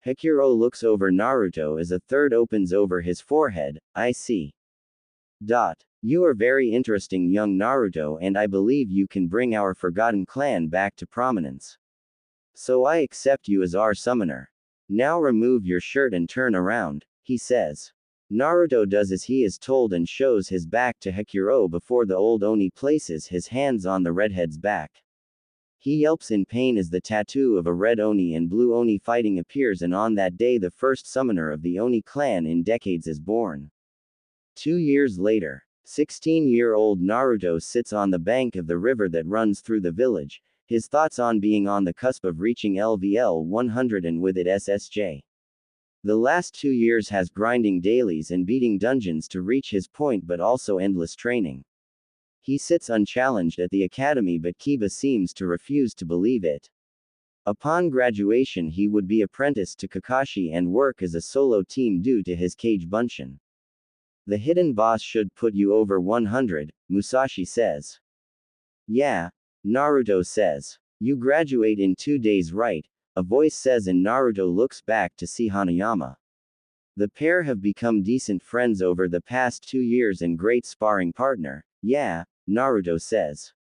Speaker 1: Hakuro looks over Naruto as a third opens over his forehead. I see. You are very interesting, young Naruto, and I believe you can bring our forgotten clan back to prominence. So I accept you as our summoner. Now remove your shirt and turn around, he says. Naruto does as he is told and shows his back to Hakuro before the old Oni places his hands on the redhead's back. He yelps in pain as the tattoo of a red Oni and blue Oni fighting appears, and on that day the first summoner of the Oni clan in decades is born. 2 years later, 16-year-old Naruto sits on the bank of the river that runs through the village, his thoughts on being on the cusp of reaching LVL 100 and with it SSJ. The last 2 years has grinding dailies and beating dungeons to reach his point, but also endless training. He sits unchallenged at the academy, but Kiba seems to refuse to believe it. Upon graduation he would be apprenticed to Kakashi and work as a solo team due to his Kage Bunshin. The hidden boss should put you over 100, Musashi says. Yeah, Naruto says. You graduate in 2 days, right? A voice says, and Naruto looks back to see Hanayama. The pair have become decent friends over the past 2 years and great sparring partner. Yeah, Naruto says.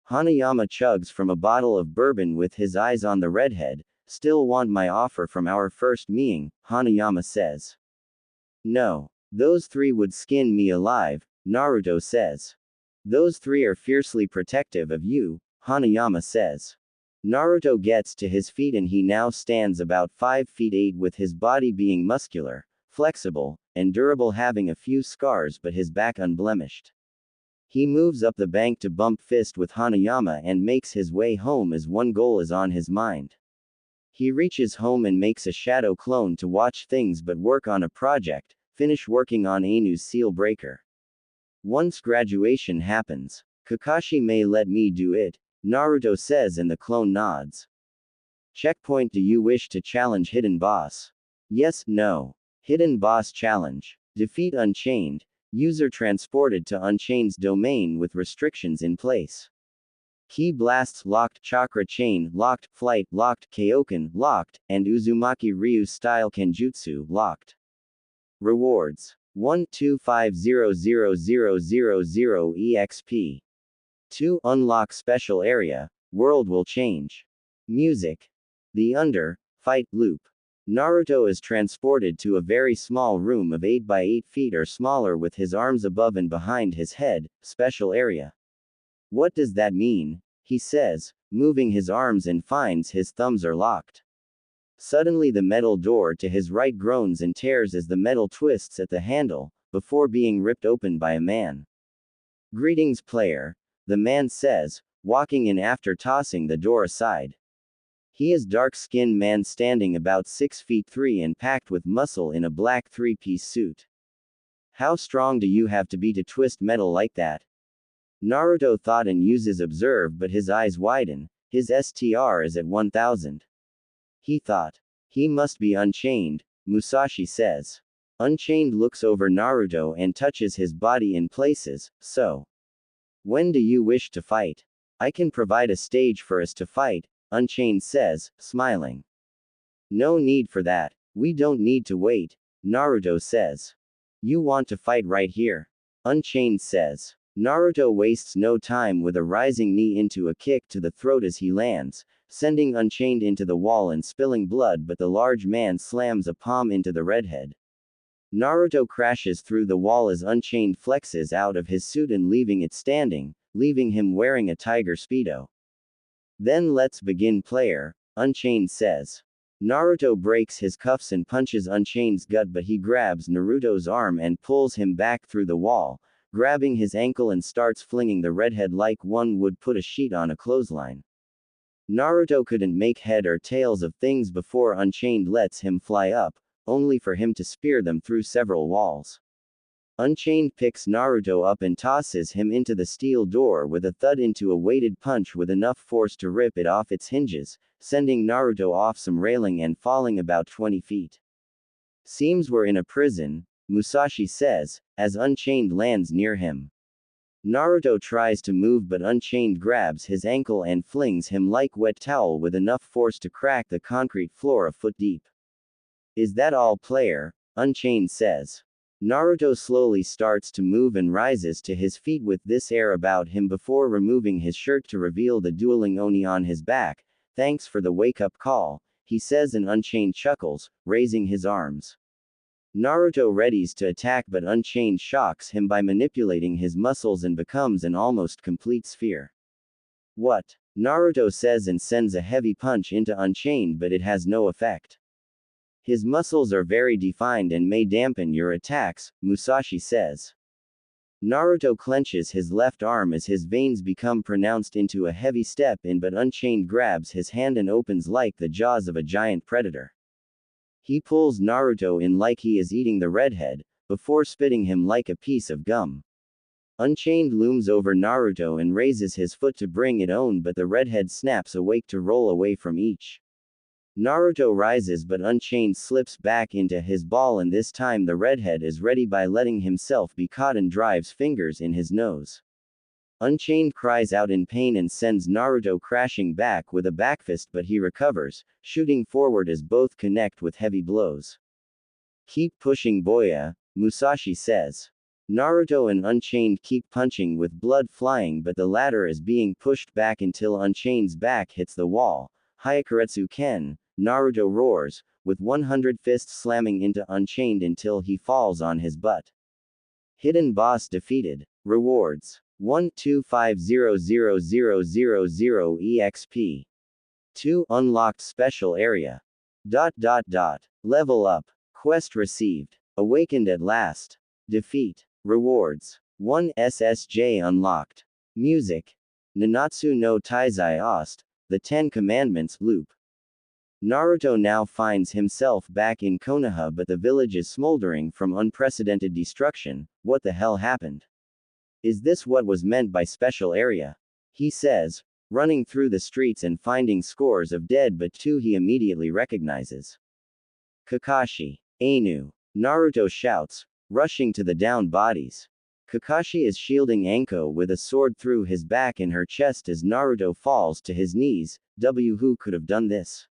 Speaker 1: Hanayama chugs from a bottle of bourbon with his eyes on the redhead. Still want my offer from our first meeting, Hanayama says. No. Those 3 would skin me alive, Naruto says. Those 3 are fiercely protective of you, Hanayama says. Naruto gets to his feet and he now stands about 5 feet 8 with his body being muscular, flexible, and durable, having a few scars but his back unblemished. He moves up the bank to bump fist with Hanayama and makes his way home as one goal is on his mind. He reaches home and makes a shadow clone to watch things but work on a project, finish working on Ainu's seal breaker. Once graduation happens, Kakashi may let me do it, Naruto says and the clone nods. Checkpoint. Do you wish to challenge Hidden Boss? Yes, no. Hidden Boss Challenge. Defeat Unchained. User transported to Unchained's domain with restrictions in place. Ki blasts locked, chakra chain locked, flight locked, Kaioken locked, and Uzumaki Ryu style Kenjutsu locked. Rewards: 1250000 EXP. 2. Unlock special area. World will change. Music. The Under Fight Loop. Naruto is transported to a very small room of 8 by 8 feet or smaller with his arms above and behind his head, special area. What does that mean? He says, moving his arms and finds his thumbs are locked. Suddenly the metal door to his right groans and tears as the metal twists at the handle, before being ripped open by a man. Greetings, player, the man says, walking in after tossing the door aside. He is dark-skinned man standing about 6 feet 3 and packed with muscle in a black 3-piece suit. How strong do you have to be to twist metal like that? Naruto thought and uses observe, but his eyes widen. His STR is at 1000. He thought. He must be unchained, Musashi says. Unchained looks over Naruto and touches his body in places. So. When do you wish to fight? I can provide a stage for us to fight, Unchained says, smiling. No need for that. We don't need to wait, Naruto says. You want to fight right here? Unchained says. Naruto wastes no time with a rising knee into a kick to the throat as he lands, sending Unchained into the wall and spilling blood, but the large man slams a palm into the redhead. Naruto crashes through the wall as Unchained flexes out of his suit and leaving it standing, leaving him wearing a tiger speedo. Then let's begin, player, Unchained says. Naruto breaks his cuffs and punches Unchained's gut, but he grabs Naruto's arm and pulls him back through the wall, grabbing his ankle and starts flinging the redhead like one would put a sheet on a clothesline. Naruto couldn't make head or tails of things before Unchained lets him fly up, only for him to spear them through several walls. Unchained picks Naruto up and tosses him into the steel door with a thud into a weighted punch with enough force to rip it off its hinges, sending Naruto off some railing and falling about 20 feet. Seems we're in a prison, Musashi says, as Unchained lands near him. Naruto tries to move, but Unchained grabs his ankle and flings him like wet towel with enough force to crack the concrete floor a foot deep. Is that all, player? Unchained says. Naruto slowly starts to move and rises to his feet with this air about him before removing his shirt to reveal the dueling Oni on his back. Thanks for the wake-up call, he says, and Unchained chuckles, raising his arms. Naruto readies to attack, but Unchained shocks him by manipulating his muscles and becomes an almost complete sphere. What? Naruto says and sends a heavy punch into Unchained, but it has no effect. His muscles are very defined and may dampen your attacks, Musashi says. Naruto clenches his left arm as his veins become pronounced into a heavy step in, but Unchained grabs his hand and opens like the jaws of a giant predator. He pulls Naruto in like he is eating the redhead, before spitting him like a piece of gum. Unchained looms over Naruto and raises his foot to bring it on, but the redhead snaps awake to roll away from each. Naruto rises, but Unchained slips back into his ball, and this time the redhead is ready by letting himself be caught and drives fingers in his nose. Unchained cries out in pain and sends Naruto crashing back with a backfist, but he recovers, shooting forward as both connect with heavy blows. Keep pushing, boya, Musashi says. Naruto and Unchained keep punching with blood flying, but the latter is being pushed back until Unchained's back hits the wall. Hyakuretsu Ken, Naruto roars, with 100 fists slamming into Unchained until he falls on his butt. Hidden Boss defeated. Rewards: 1250000 EXP. 2. Unlocked special area. Level up. Quest received. Awakened at last. Defeat. Rewards. 1 SSJ unlocked. Music. Nanatsu no Taizai Ost, the Ten Commandments loop. Naruto now finds himself back in Konoha, but the village is smoldering from unprecedented destruction. What the hell happened? Is this what was meant by special area? He says, running through the streets and finding scores of dead, but two he immediately recognizes. Kakashi. Ainu. Naruto shouts, rushing to the downed bodies. Kakashi is shielding Anko with a sword through his back and her chest as Naruto falls to his knees. Who could have done this?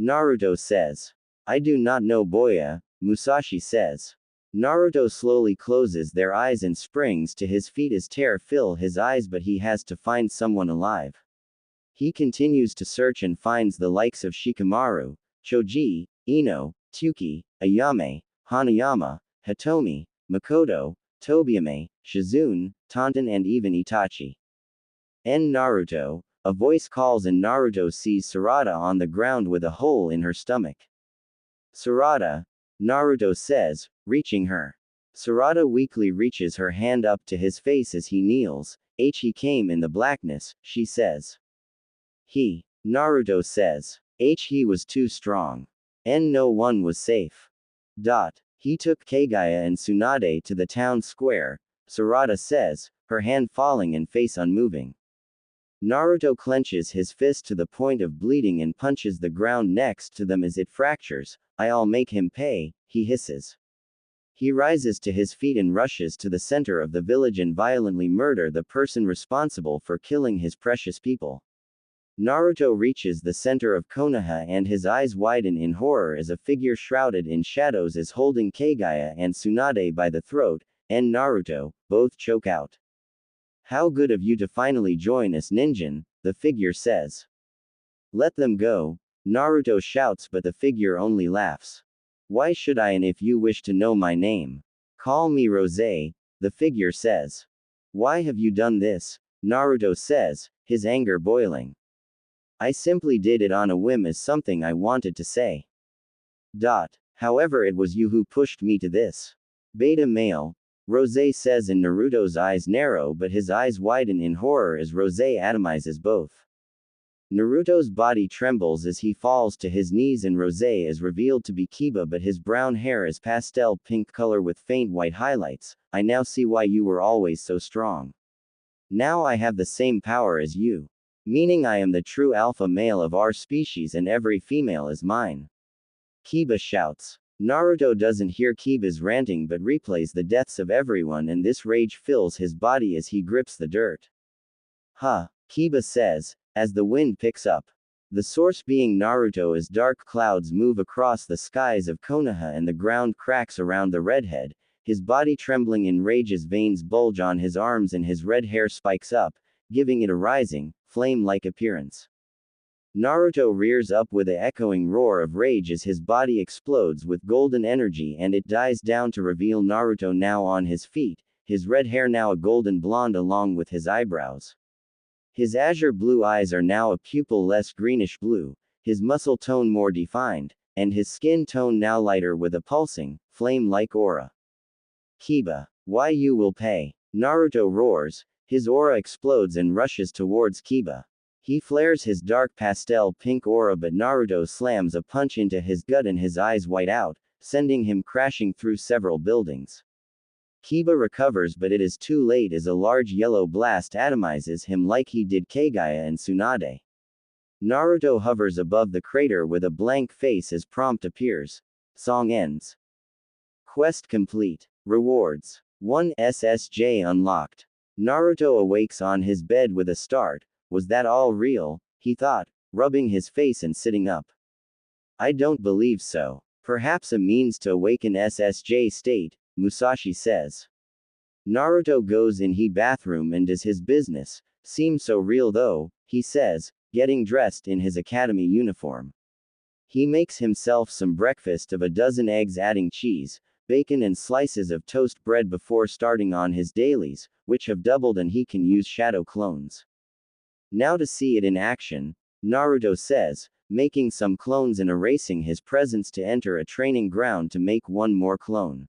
Speaker 1: Naruto says. I do not know, Boya, Musashi says. Naruto slowly closes their eyes and springs to his feet as terror fill his eyes, but he has to find someone alive. He continues to search and finds the likes of Shikamaru, Choji, Ino, Tsuki, Ayame, Hanayama, Hitomi, Makoto, Tobiyame, Shizune, Tonton, and even Itachi. Naruto, a voice calls and Naruto sees Sarada on the ground with a hole in her stomach. Sarada, Naruto says, reaching her. Sarada weakly reaches her hand up to his face as he kneels. He came in the blackness, she says. Naruto says. He was too strong. No one was safe. He took Kaguya and Tsunade to the town square, Sarada says, her hand falling and face unmoving. Naruto clenches his fist to the point of bleeding and punches the ground next to them as it fractures. I'll make him pay, he hisses. He rises to his feet and rushes to the center of the village and violently murder the person responsible for killing his precious people. Naruto reaches the center of Konoha and his eyes widen in horror as a figure shrouded in shadows is holding Kaguya and Tsunade by the throat, and Naruto, both choke out. How good of you to finally join us, Ninjin, the figure says. Let them go, Naruto shouts, but the figure only laughs. Why should I? And if you wish to know my name, call me Rose, the figure says. Why have you done this? Naruto says, his anger boiling. I simply did it on a whim as something I wanted to say. However, it was you who pushed me to this. Beta male, Rose says, and Naruto's eyes narrow but his eyes widen in horror as Rose atomizes both. Naruto's body trembles as he falls to his knees and Rose is revealed to be Kiba, but his brown hair is pastel pink color with faint white highlights. I now see why you were always so strong. Now I have the same power as you. Meaning I am the true alpha male of our species and every female is mine. Kiba shouts. Naruto doesn't hear Kiba's ranting but replays the deaths of everyone, and this rage fills his body as he grips the dirt. Kiba says, as the wind picks up. The source being Naruto as dark clouds move across the skies of Konoha and the ground cracks around the redhead, his body trembling in rage as veins bulge on his arms and his red hair spikes up, giving it a rising, flame-like appearance. Naruto rears up with an echoing roar of rage as his body explodes with golden energy and it dies down to reveal Naruto now on his feet, his red hair now a golden blonde along with his eyebrows. His azure blue eyes are now a pupil less greenish blue, his muscle tone more defined, and his skin tone now lighter with a pulsing, flame-like aura. Kiba, why you will pay? Naruto roars, his aura explodes and rushes towards Kiba. He flares his dark pastel pink aura but Naruto slams a punch into his gut and his eyes white out, sending him crashing through several buildings. Kiba recovers but it is too late as a large yellow blast atomizes him like he did Kaguya and Tsunade. Naruto hovers above the crater with a blank face as prompt appears. Song ends. Quest complete. Rewards. 1 SSJ unlocked. Naruto awakes on his bed with a start. Was that all real? He thought, rubbing his face and sitting up. I don't believe so. Perhaps a means to awaken SSJ state, Musashi says. Naruto goes in the bathroom and does his business. Seems so real though, he says, getting dressed in his academy uniform. He makes himself some breakfast of a dozen eggs adding cheese, bacon and slices of toast bread before starting on his dailies, which have doubled and he can use shadow clones. Now to see it in action, Naruto says, making some clones and erasing his presence to enter a training ground to make one more clone.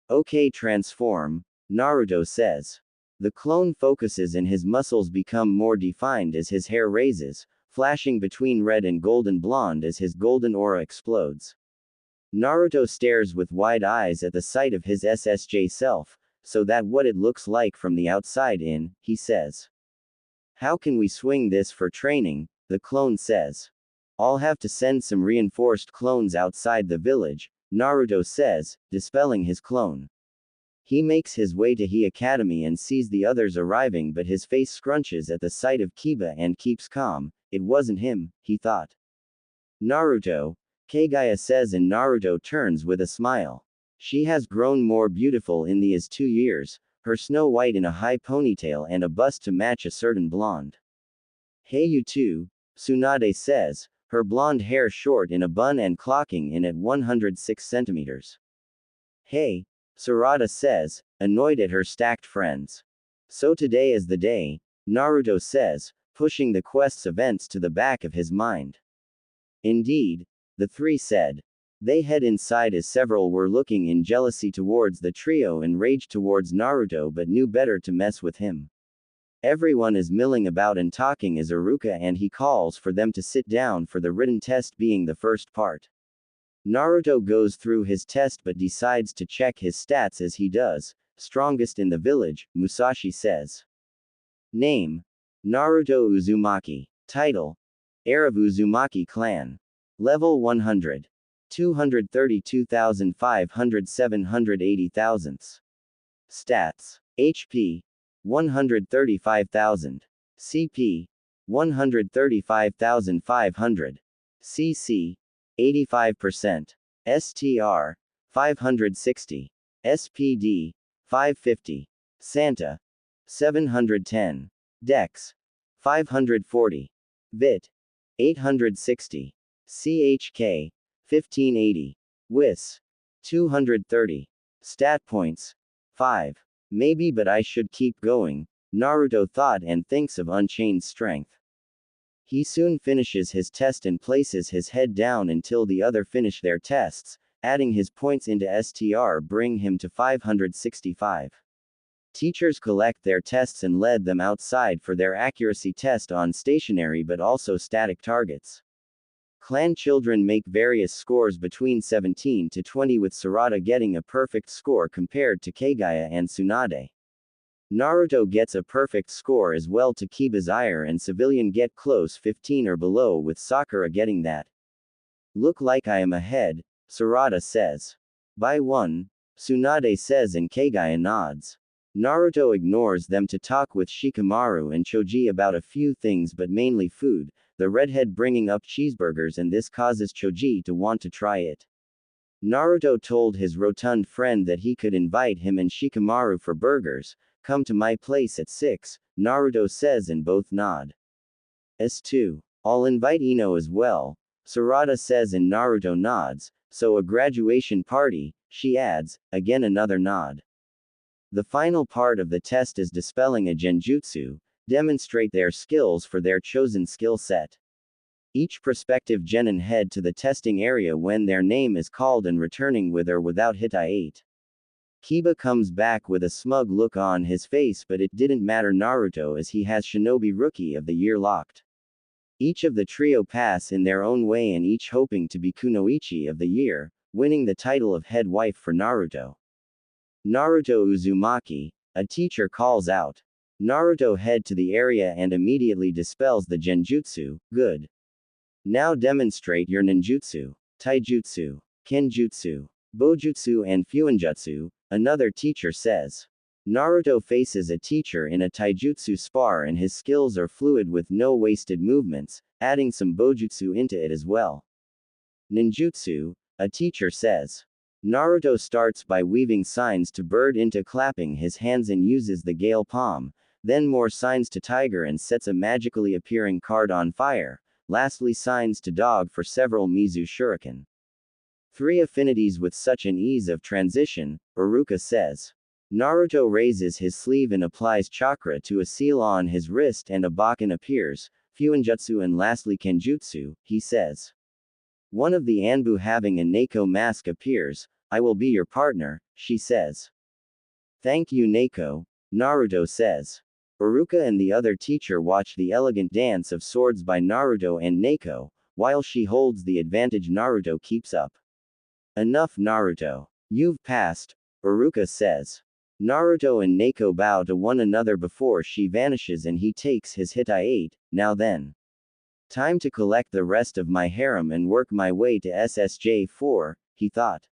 Speaker 1: Okay, transform, Naruto says. The clone focuses and his muscles become more defined as his hair raises, flashing between red and golden blonde as his golden aura explodes. Naruto stares with wide eyes at the sight of his SSJ self, so that what it looks like from the outside in, he says. How can we swing this for training? The clone says. I'll have to send some reinforced clones outside the village, Naruto says, dispelling his clone. He makes his way to He Academy and sees the others arriving, but his face scrunches at the sight of Kiba and keeps calm. It wasn't him, he thought. Naruto, Kaguya says, and Naruto turns with a smile. She has grown more beautiful in these 2 years, her snow white in a high ponytail and a bust to match a certain blonde. Hey you too, Tsunade says, her blonde hair short in a bun and clocking in at 106 centimeters. Hey, Sarada says, annoyed at her stacked friends. So today is the day, Naruto says, pushing the quest's events to the back of his mind. Indeed, the three said. They head inside as several were looking in jealousy towards the trio and raged towards Naruto but knew better to mess with him. Everyone is milling about and talking as Iruka and he calls for them to sit down for the written test being the first part. Naruto goes through his test but decides to check his stats as he does. Strongest in the village, Musashi says. Name: Naruto Uzumaki. Title: Heir of Uzumaki clan. Level 100. 232,500 thousandths. Stats: HP 135,000. CP 135,500. CC 85%. STR 560. SPD 550. Santa 710. Dex 540. Vit 860. CHK 1580. WIS 230. Stat points 5. Maybe, but I should keep going, Naruto thought and thinks of Unchained Strength. He soon finishes his test and places his head down until the other finish their tests, adding his points into STR bring him to 565. Teachers collect their tests and led them outside for their accuracy test on stationary but also static targets. Clan children make various scores between 17 to 20 with Sarada getting a perfect score compared to Kaguya and Tsunade. Naruto gets a perfect score as well to Kiba's ire and civilian get close 15 or below with Sakura getting that. Look like I am ahead, Sarada says. By 1, Tsunade says and Kaguya nods. Naruto ignores them to talk with Shikamaru and Choji about a few things but mainly food, the redhead bringing up cheeseburgers and this causes Choji to want to try it. Naruto told his rotund friend that he could invite him and Shikamaru for burgers. Come to my place at 6, Naruto says and both nod. S2. I'll invite Ino as well, Sarada says and Naruto nods, so a graduation party, she adds, again another nod. The final part of the test is dispelling a genjutsu, demonstrate their skills for their chosen skill set. Each prospective genin head to the testing area when their name is called and returning with or without Hitai 8. Kiba comes back with a smug look on his face but it didn't matter Naruto as he has Shinobi Rookie of the Year locked. Each of the trio pass in their own way and each hoping to be Kunoichi of the Year, winning the title of head wife for Naruto. Naruto Uzumaki, a teacher calls out. Naruto head to the area and immediately dispels the genjutsu. Good. Now demonstrate your ninjutsu, taijutsu, kenjutsu, bojutsu and fuinjutsu, another teacher says. Naruto faces a teacher in a taijutsu spar and his skills are fluid with no wasted movements, adding some bojutsu into it as well. Ninjutsu, a teacher says. Naruto starts by weaving signs to bird into clapping his hands and uses the gale palm, then more signs to tiger and sets a magically appearing card on fire, lastly signs to dog for several Mizu shuriken. 3 affinities with such an ease of transition, Iruka says. Naruto raises his sleeve and applies chakra to a seal on his wrist and a Bakken appears, Fuinjutsu and lastly Kenjutsu, he says. One of the Anbu having a Neko mask appears. I will be your partner, she says. Thank you Neko, Naruto says. Iruka and the other teacher watch the elegant dance of swords by Naruto and Neko. While she holds the advantage, Naruto keeps up. Enough Naruto. You've passed, Iruka says. Naruto and Neko bow to one another before she vanishes and he takes his hit. I ate, now then. Time to collect the rest of my harem and work my way to SSJ4, he thought.